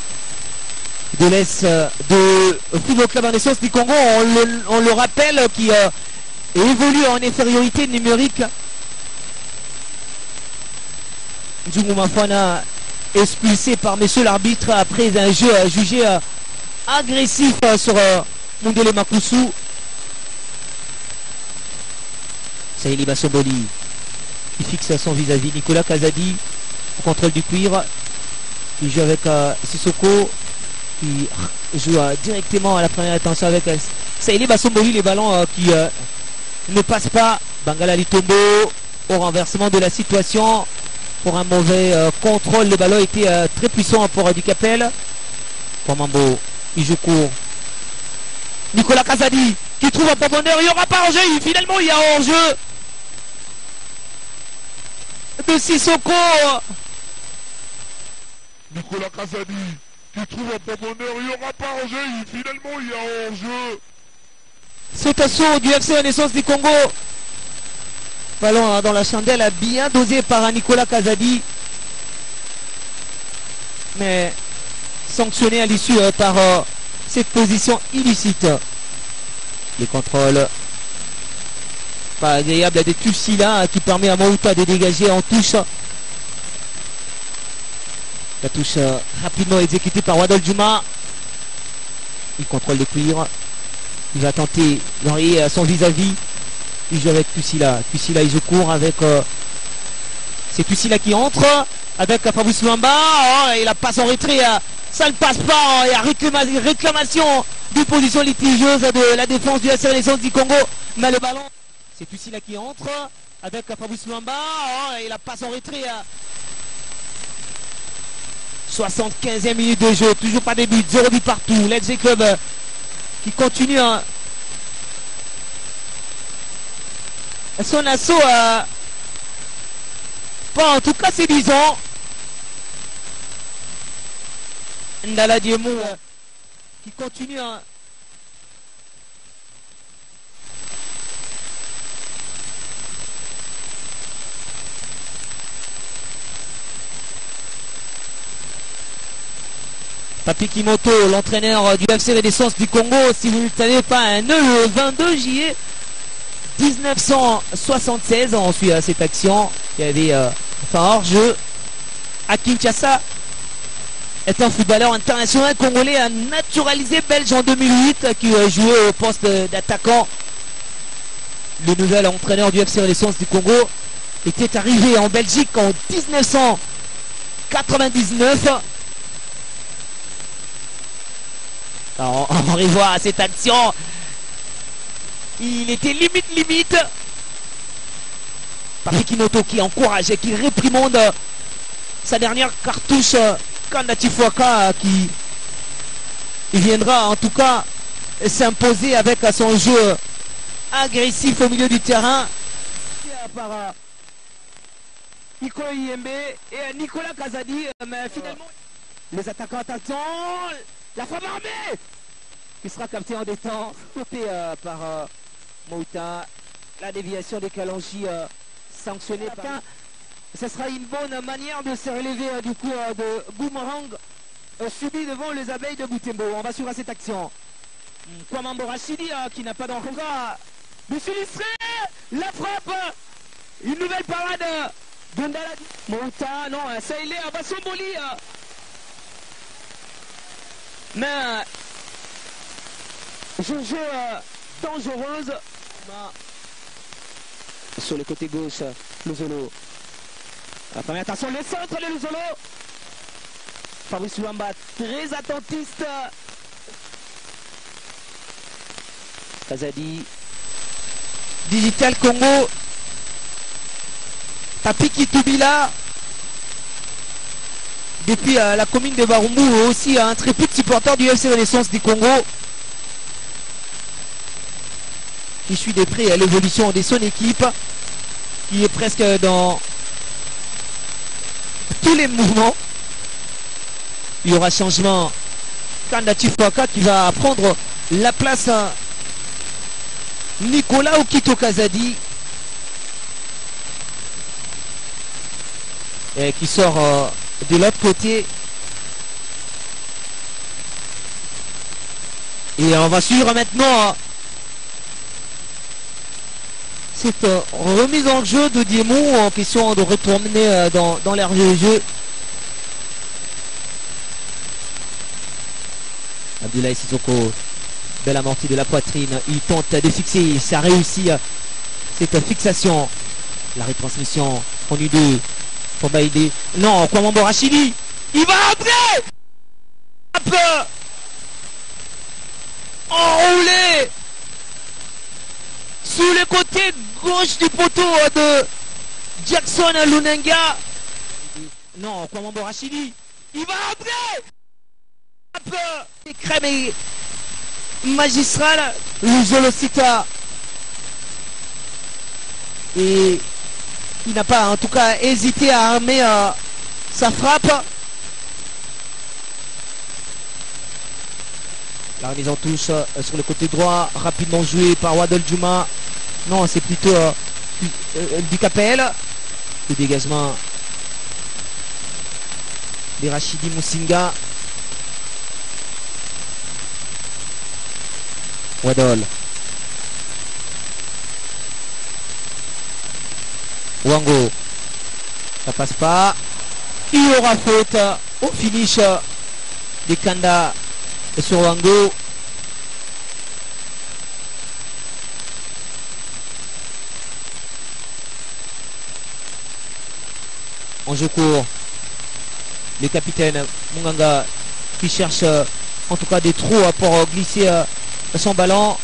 de l'Est de Football Club Renaissance du Congo. On le rappelle, qui évolue en infériorité numérique. Djungu Mafana expulsé par monsieur l'arbitre après un jeu jugé agressif sur Mundele Makusu. Saïli Bassoboli qui fixe son vis-à-vis. Nicolas Kazadi au contrôle du cuir. Il joue avec Sissoko qui joue directement à la première attention avec Saïli Bassoboli. Les ballons qui ne passent pas. Bangala Litombo au renversement de la situation pour un mauvais contrôle. Le ballon était très puissant pour du Capel. Kwamambo, il joue court. Nicolas Kazadi qui trouve un profondeur. Il n'y aura pas hors-jeu. Finalement, il y a hors-jeu de Sissoko. Nicolas Kazadi qui trouve un profondeur. Il n'y aura pas hors-jeu. Finalement, il y a hors-jeu. Cet assaut du FC Renaissance du Congo. Ballon dans la chandelle, bien dosé par Nicolas Kazadi. Mais sanctionné à l'issue par cette position illicite. Les contrôles pas agréable de Tussila qui permet à Mouta de dégager en touche. La touche rapidement exécutée par Wadol Juma. Il contrôle le cuir. Il va tenter d'enrayer son vis-à-vis. Il joue avec Tussila. Tussila il joue court avec c'est Tussila qui entre avec Fabrice Luamba. Oh, il a pas son retrait. Ça ne passe pas. Il y a réclamation de position litigieuse de la défense du FC Renaissance du Congo. Mais le ballon, c'est Tussila qui entre avec Fabrice Luamba. Oh, il a pas son retrait. 75e minute de jeu. Toujours pas de but. 0 but partout. L'FC Club qui continue son assaut. Pas en tout cas séduisant. Ndala Diemou qui continue Papi Kimoto, l'entraîneur du FC Renaissance du Congo, si vous ne le savez pas, né le 22 juillet 1976. On suit cette action. Il y avait hors-jeu à Kinshasa. Est un footballeur international congolais naturalisé belge en 2008 qui jouait au poste d'attaquant. Le nouvel entraîneur du FC Renaissance du Congo était arrivé en Belgique en 1999. Alors, on revoit cette action. Il était limite. Papi Kimoto qui encourage et qui réprimande sa dernière cartouche. Kandati Fouaka qui viendra en tout cas s'imposer avec son jeu agressif au milieu du terrain par Nicolas Yembe et Nicolas Kazadi. Mais finalement les attaquants attention, la frappe armée qui sera capté en détente, coupé par Mouta. La déviation des Kalanchi sanctionnée par... Ce sera une bonne manière de se relever du coup de boomerang subi devant les abeilles de Boutembo. On va suivre cette action. Kwamambo Rachidi qui n'a pas d'envoi. Monsieur Listré, la frappe. Une nouvelle parade de Ndala. Mouta, non, ça il est à Bassomboli. Mais jeu dangereuse. Sur le côté gauche, Luzolo. La première attention, le centre de Luzolo. Fabrice Luamba, très attentiste. Kazadi. Digital Congo. Tapiki Toubila, depuis la commune de Barumbu, aussi un très petit supporter du FC Renaissance du Congo, qui suit de près l'évolution de son équipe, qui est presque dans tous les mouvements. Il y aura changement. Kanda Tifwaka qui va prendre la place à Nicolas Okito Kazadi, et qui sort de l'autre côté. Et on va suivre maintenant cette remise en jeu de Diemou en question de retourner dans l'aire de jeu. Abdoulaye Sissoko, belle amortie de la poitrine, il tente de fixer, ça réussit cette fixation. La retransmission en U2 pour Baïdé. Non, Kwamambo Rachidi, il va entrer, enroulé sous le côté gauche du poteau de Jackson Lunenga. Non, Kwamambo Rachidi, il va entrer. Crème et magistral, le Zolocita. Et il n'a pas en tout cas hésité à armer sa frappe. La remise en touche sur le côté droit, rapidement joué par Wadol Juma. Non, c'est plutôt du Capel. Le dégagement des Rachidi Moussinga. Wadol. Wango. Ça passe pas. Il y aura faute au finish des Kanda sur Wango. En jeu court. Le capitaine Munganga qui cherche en tout cas des trous pour glisser son ballon.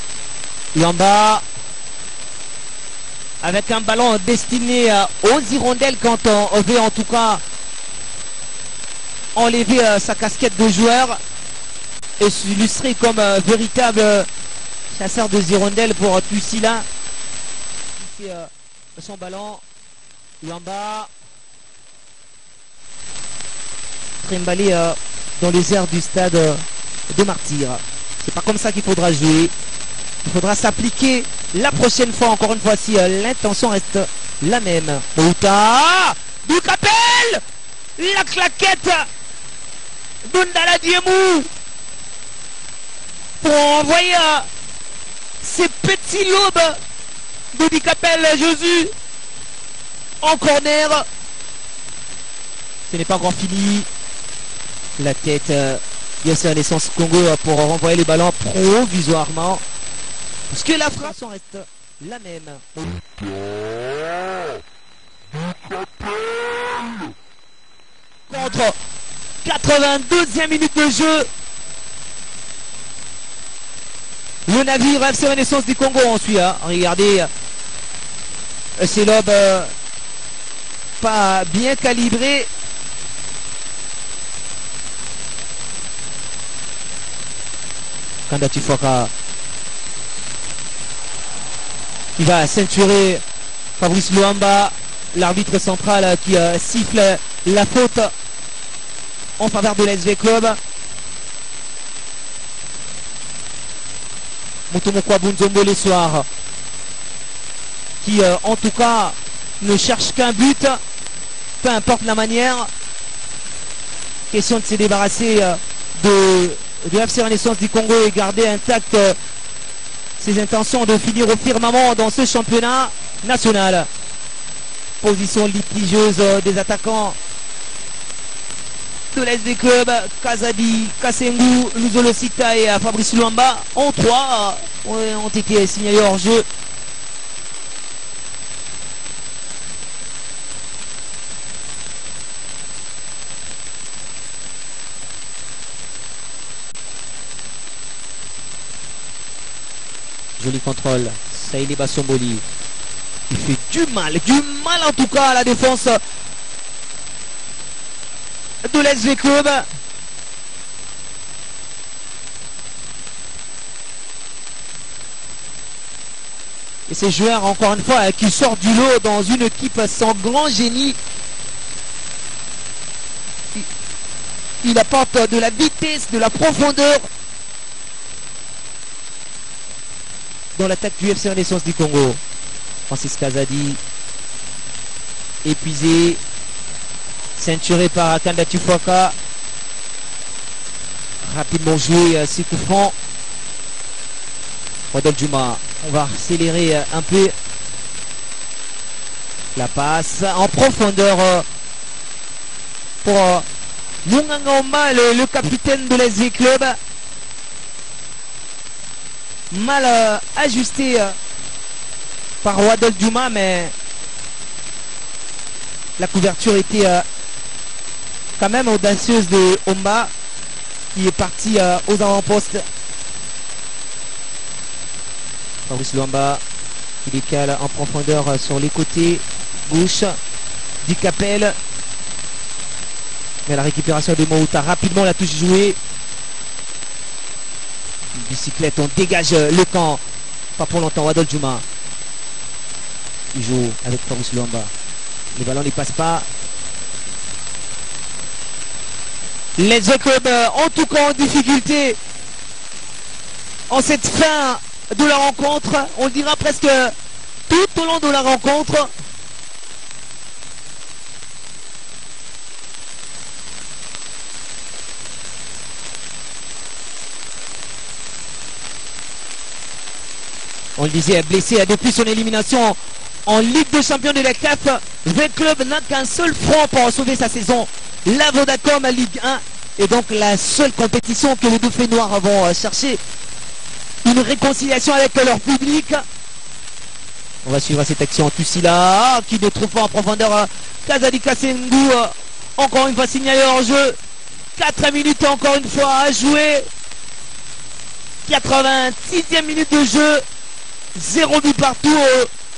Luamba avec un ballon destiné aux hirondelles quand on veut en tout cas enlever sa casquette de joueur et s'illustrer comme véritable chasseur de hirondelles pour Tussila. Son ballon. Luamba trimballé dans les airs du stade de Martyrs. C'est pas comme ça qu'il faudra jouer. Il faudra s'appliquer la prochaine fois, encore une fois, si l'intention reste la même. Outa du Capel, la claquette d'Undala Diemou pour envoyer ces petits lobes de Di Capel Josu en corner. Ce n'est pas encore fini. La tête FC Renaissance Congo pour renvoyer les ballons provisoirement. Parce que la frappe reste la même. Contre 82e minute de jeu. Le navire FC Renaissance du Congo en suit. Regardez. Ces lobes pas bien calibrés. Kanda Tifwaka. Il va ceinturer Fabrice Luamba, l'arbitre central qui siffle la faute en faveur de l'SV Club. Motomokwa Bunzombo les soirs qui en tout cas ne cherche qu'un but, peu importe la manière. Question de se débarrasser de FC Renaissance du Congo et garder intact ses intentions de finir au firmament dans ce championnat national. Position litigieuse des attaquants de l'SD Club, Kazadi, Kasengu, Luzolocita et Fabrice Luamba. En 3 ont été signalés hors jeu. Joli contrôle. Saïli Bassomboli. Il fait du mal en tout cas à la défense de l'SV Club. Et ces joueurs, encore une fois, qui sortent du lot dans une équipe sans grand génie. Il apporte de la vitesse, de la profondeur dans l'attaque du FC Renaissance du Congo. Francis Kazadi, épuisé, ceinturé par Akanda Tufaka. Rapidement joué, c'est coup franc. Rodolphe Juma, on va accélérer un peu la passe en profondeur pour Munganga Omba, le capitaine de l'SV Club. Mal ajusté par Rodolphe Juma, mais la couverture était quand même audacieuse de Omba, qui est parti aux avant-postes. Fabrice Luamba qui décale en profondeur sur les côtés gauche du Capel. Mais la récupération de Mouta, rapidement la touche jouée. Une bicyclette, on dégage le camp. Pas pour longtemps, Rodolphe Juma. Il joue avec Fabrice Luamba. Le ballon ne passe pas. Les deux clubs en tout cas en difficulté en cette fin de la rencontre, on le dira presque tout au long de la rencontre. On le disait, blessé depuis son élimination en Ligue des Champions de la CAF, le club n'a qu'un seul front pour sauver sa saison, la Vodacom Ligue 1, et donc la seule compétition que les Dauphins Noirs vont chercher une réconciliation avec leur public. On va suivre cette action. Tussila qui ne trouve pas en profondeur Kazadi Kasengu, encore une fois signalé hors jeu. 4 minutes encore une fois à jouer. 86e minute de jeu, 0 but partout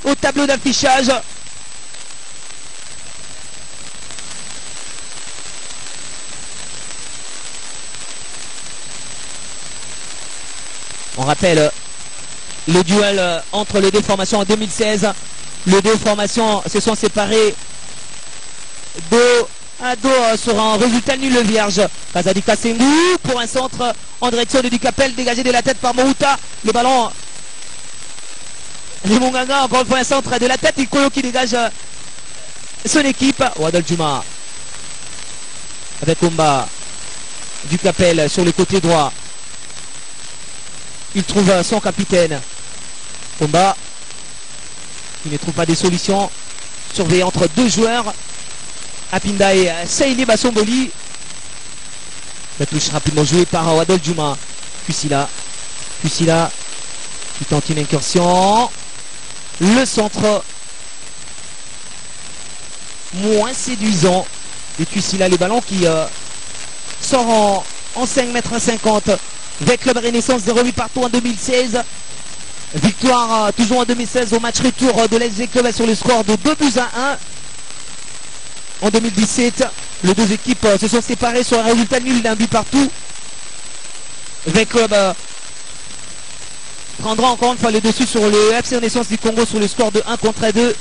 au tableau d'affichage. On rappelle le duel entre les deux formations en 2016. Les deux formations se sont séparées dos à dos sur un résultat nul vierge. Kazadi Kasengu pour un centre en direction de Dicapel, dégagé de la tête par Mouta. Le ballon, les Munganga, encore une fois un centre de la tête. Ikolo qui dégage son équipe. Rodolphe Juma avec Omba, Dicapel sur le côté droit. Il trouve son capitaine. Omba, il ne trouve pas des solutions. Surveillé entre deux joueurs, Apinda et Saïli Bassomboli. La touche rapidement jouée par Rodolphe Juma. Kusila qui tente une incursion. Le centre moins séduisant de Kusila. Le ballon qui sort en 5,50 m. Avec Club Renaissance, 0-8 partout en 2016. Victoire toujours en 2016 au match retour de l'SV Club sur le score de 2-1. En 2017, les deux équipes se sont séparées sur un résultat nul d'un but partout. Avec Club prendra encore une fois le dessus sur le FC Renaissance du Congo sur le score de 1-2.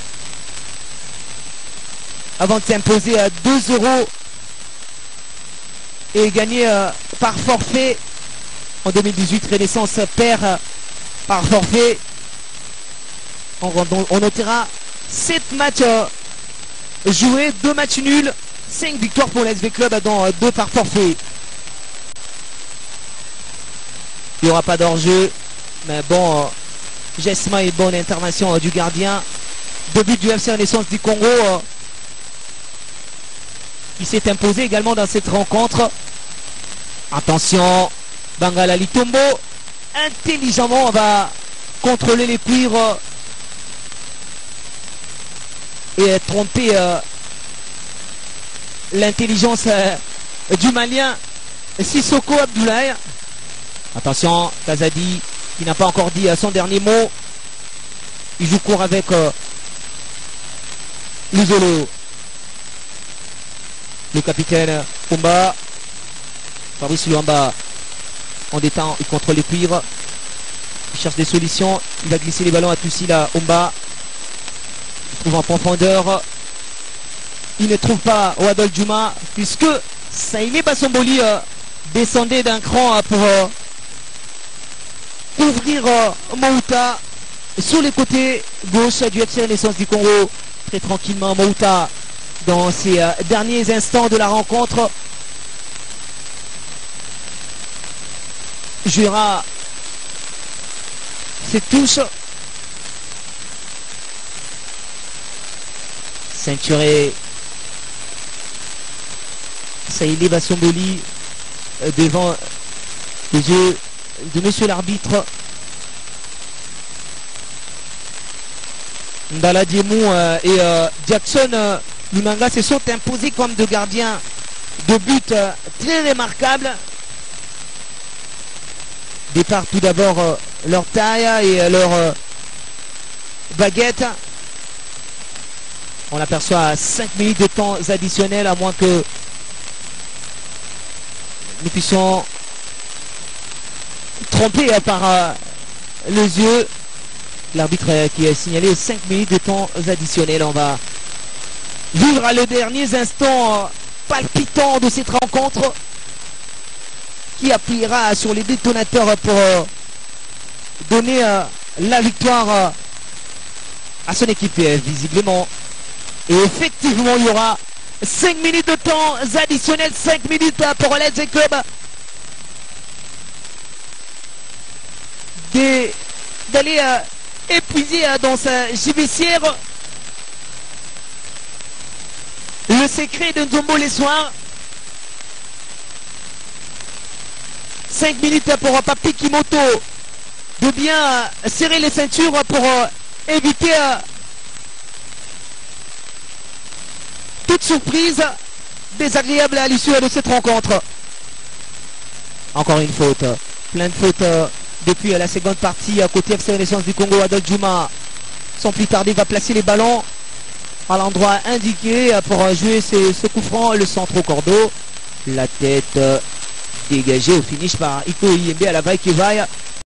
Avant de s'imposer à 2-0 et gagner par forfait. En 2018, Renaissance perd par forfait. On notera 7 matchs joués, 2 matchs nuls, 5 victoires pour l'SV Club dans 2 par forfait. Il n'y aura pas d'hors-jeu, mais bon, geste et bonne intervention du gardien. 2 buts du FC Renaissance du Congo. Il s'est imposé également dans cette rencontre. Attention, Bangala Litombo, intelligemment, on va contrôler les cuivres et tromper l'intelligence du Malien Sissoko Abdoulaye. Attention, Kazadi qui n'a pas encore dit son dernier mot. Il joue court avec Luzolo. Le capitaine Omba. Fabrice Luamba en détend, il contrôle les cuivres. Il cherche des solutions. Il va glisser les ballons à Tussila Omba. Il trouve en profondeur. Il ne trouve pas Wadol Juma puisque Saïmé Bassomboli descendait d'un cran pour ouvrir Mouta sur les côtés gauche du FC Renaissance du Congo. Très tranquillement, Mouta dans ces derniers instants de la rencontre jouera ses touches. Ceinturé Saïlé Bassomboli devant les yeux de monsieur l'arbitre. Ndala Diemou et Jackson Lunanga se sont imposés comme deux gardiens de but très remarquables. Départ tout d'abord leur taille et leur baguette. On aperçoit à 5 minutes de temps additionnels, à moins que nous puissions tromper par les yeux. L'arbitre qui a signalé 5 minutes de temps additionnels. On va vivre les derniers instants palpitants de cette rencontre qui appuiera sur les détonateurs pour donner la victoire à son équipe visiblement. Et effectivement, il y aura 5 minutes de temps additionnels, 5 minutes pour Let's Club d'aller épuiser dans sa gibecière le secret de Nzombo les soirs. 5 minutes pour Papi Kimoto de bien serrer les ceintures pour éviter toute surprise désagréable à l'issue de cette rencontre. Encore une faute, plein de fautes depuis la seconde partie à côté FC Renaissance du Congo. Adol Juma, sans plus tarder, va placer les ballons à l'endroit indiqué pour jouer ce coup franc. Le centre au cordeau, la tête dégagée au finish par Iko Yembe à la vaille qui vaille.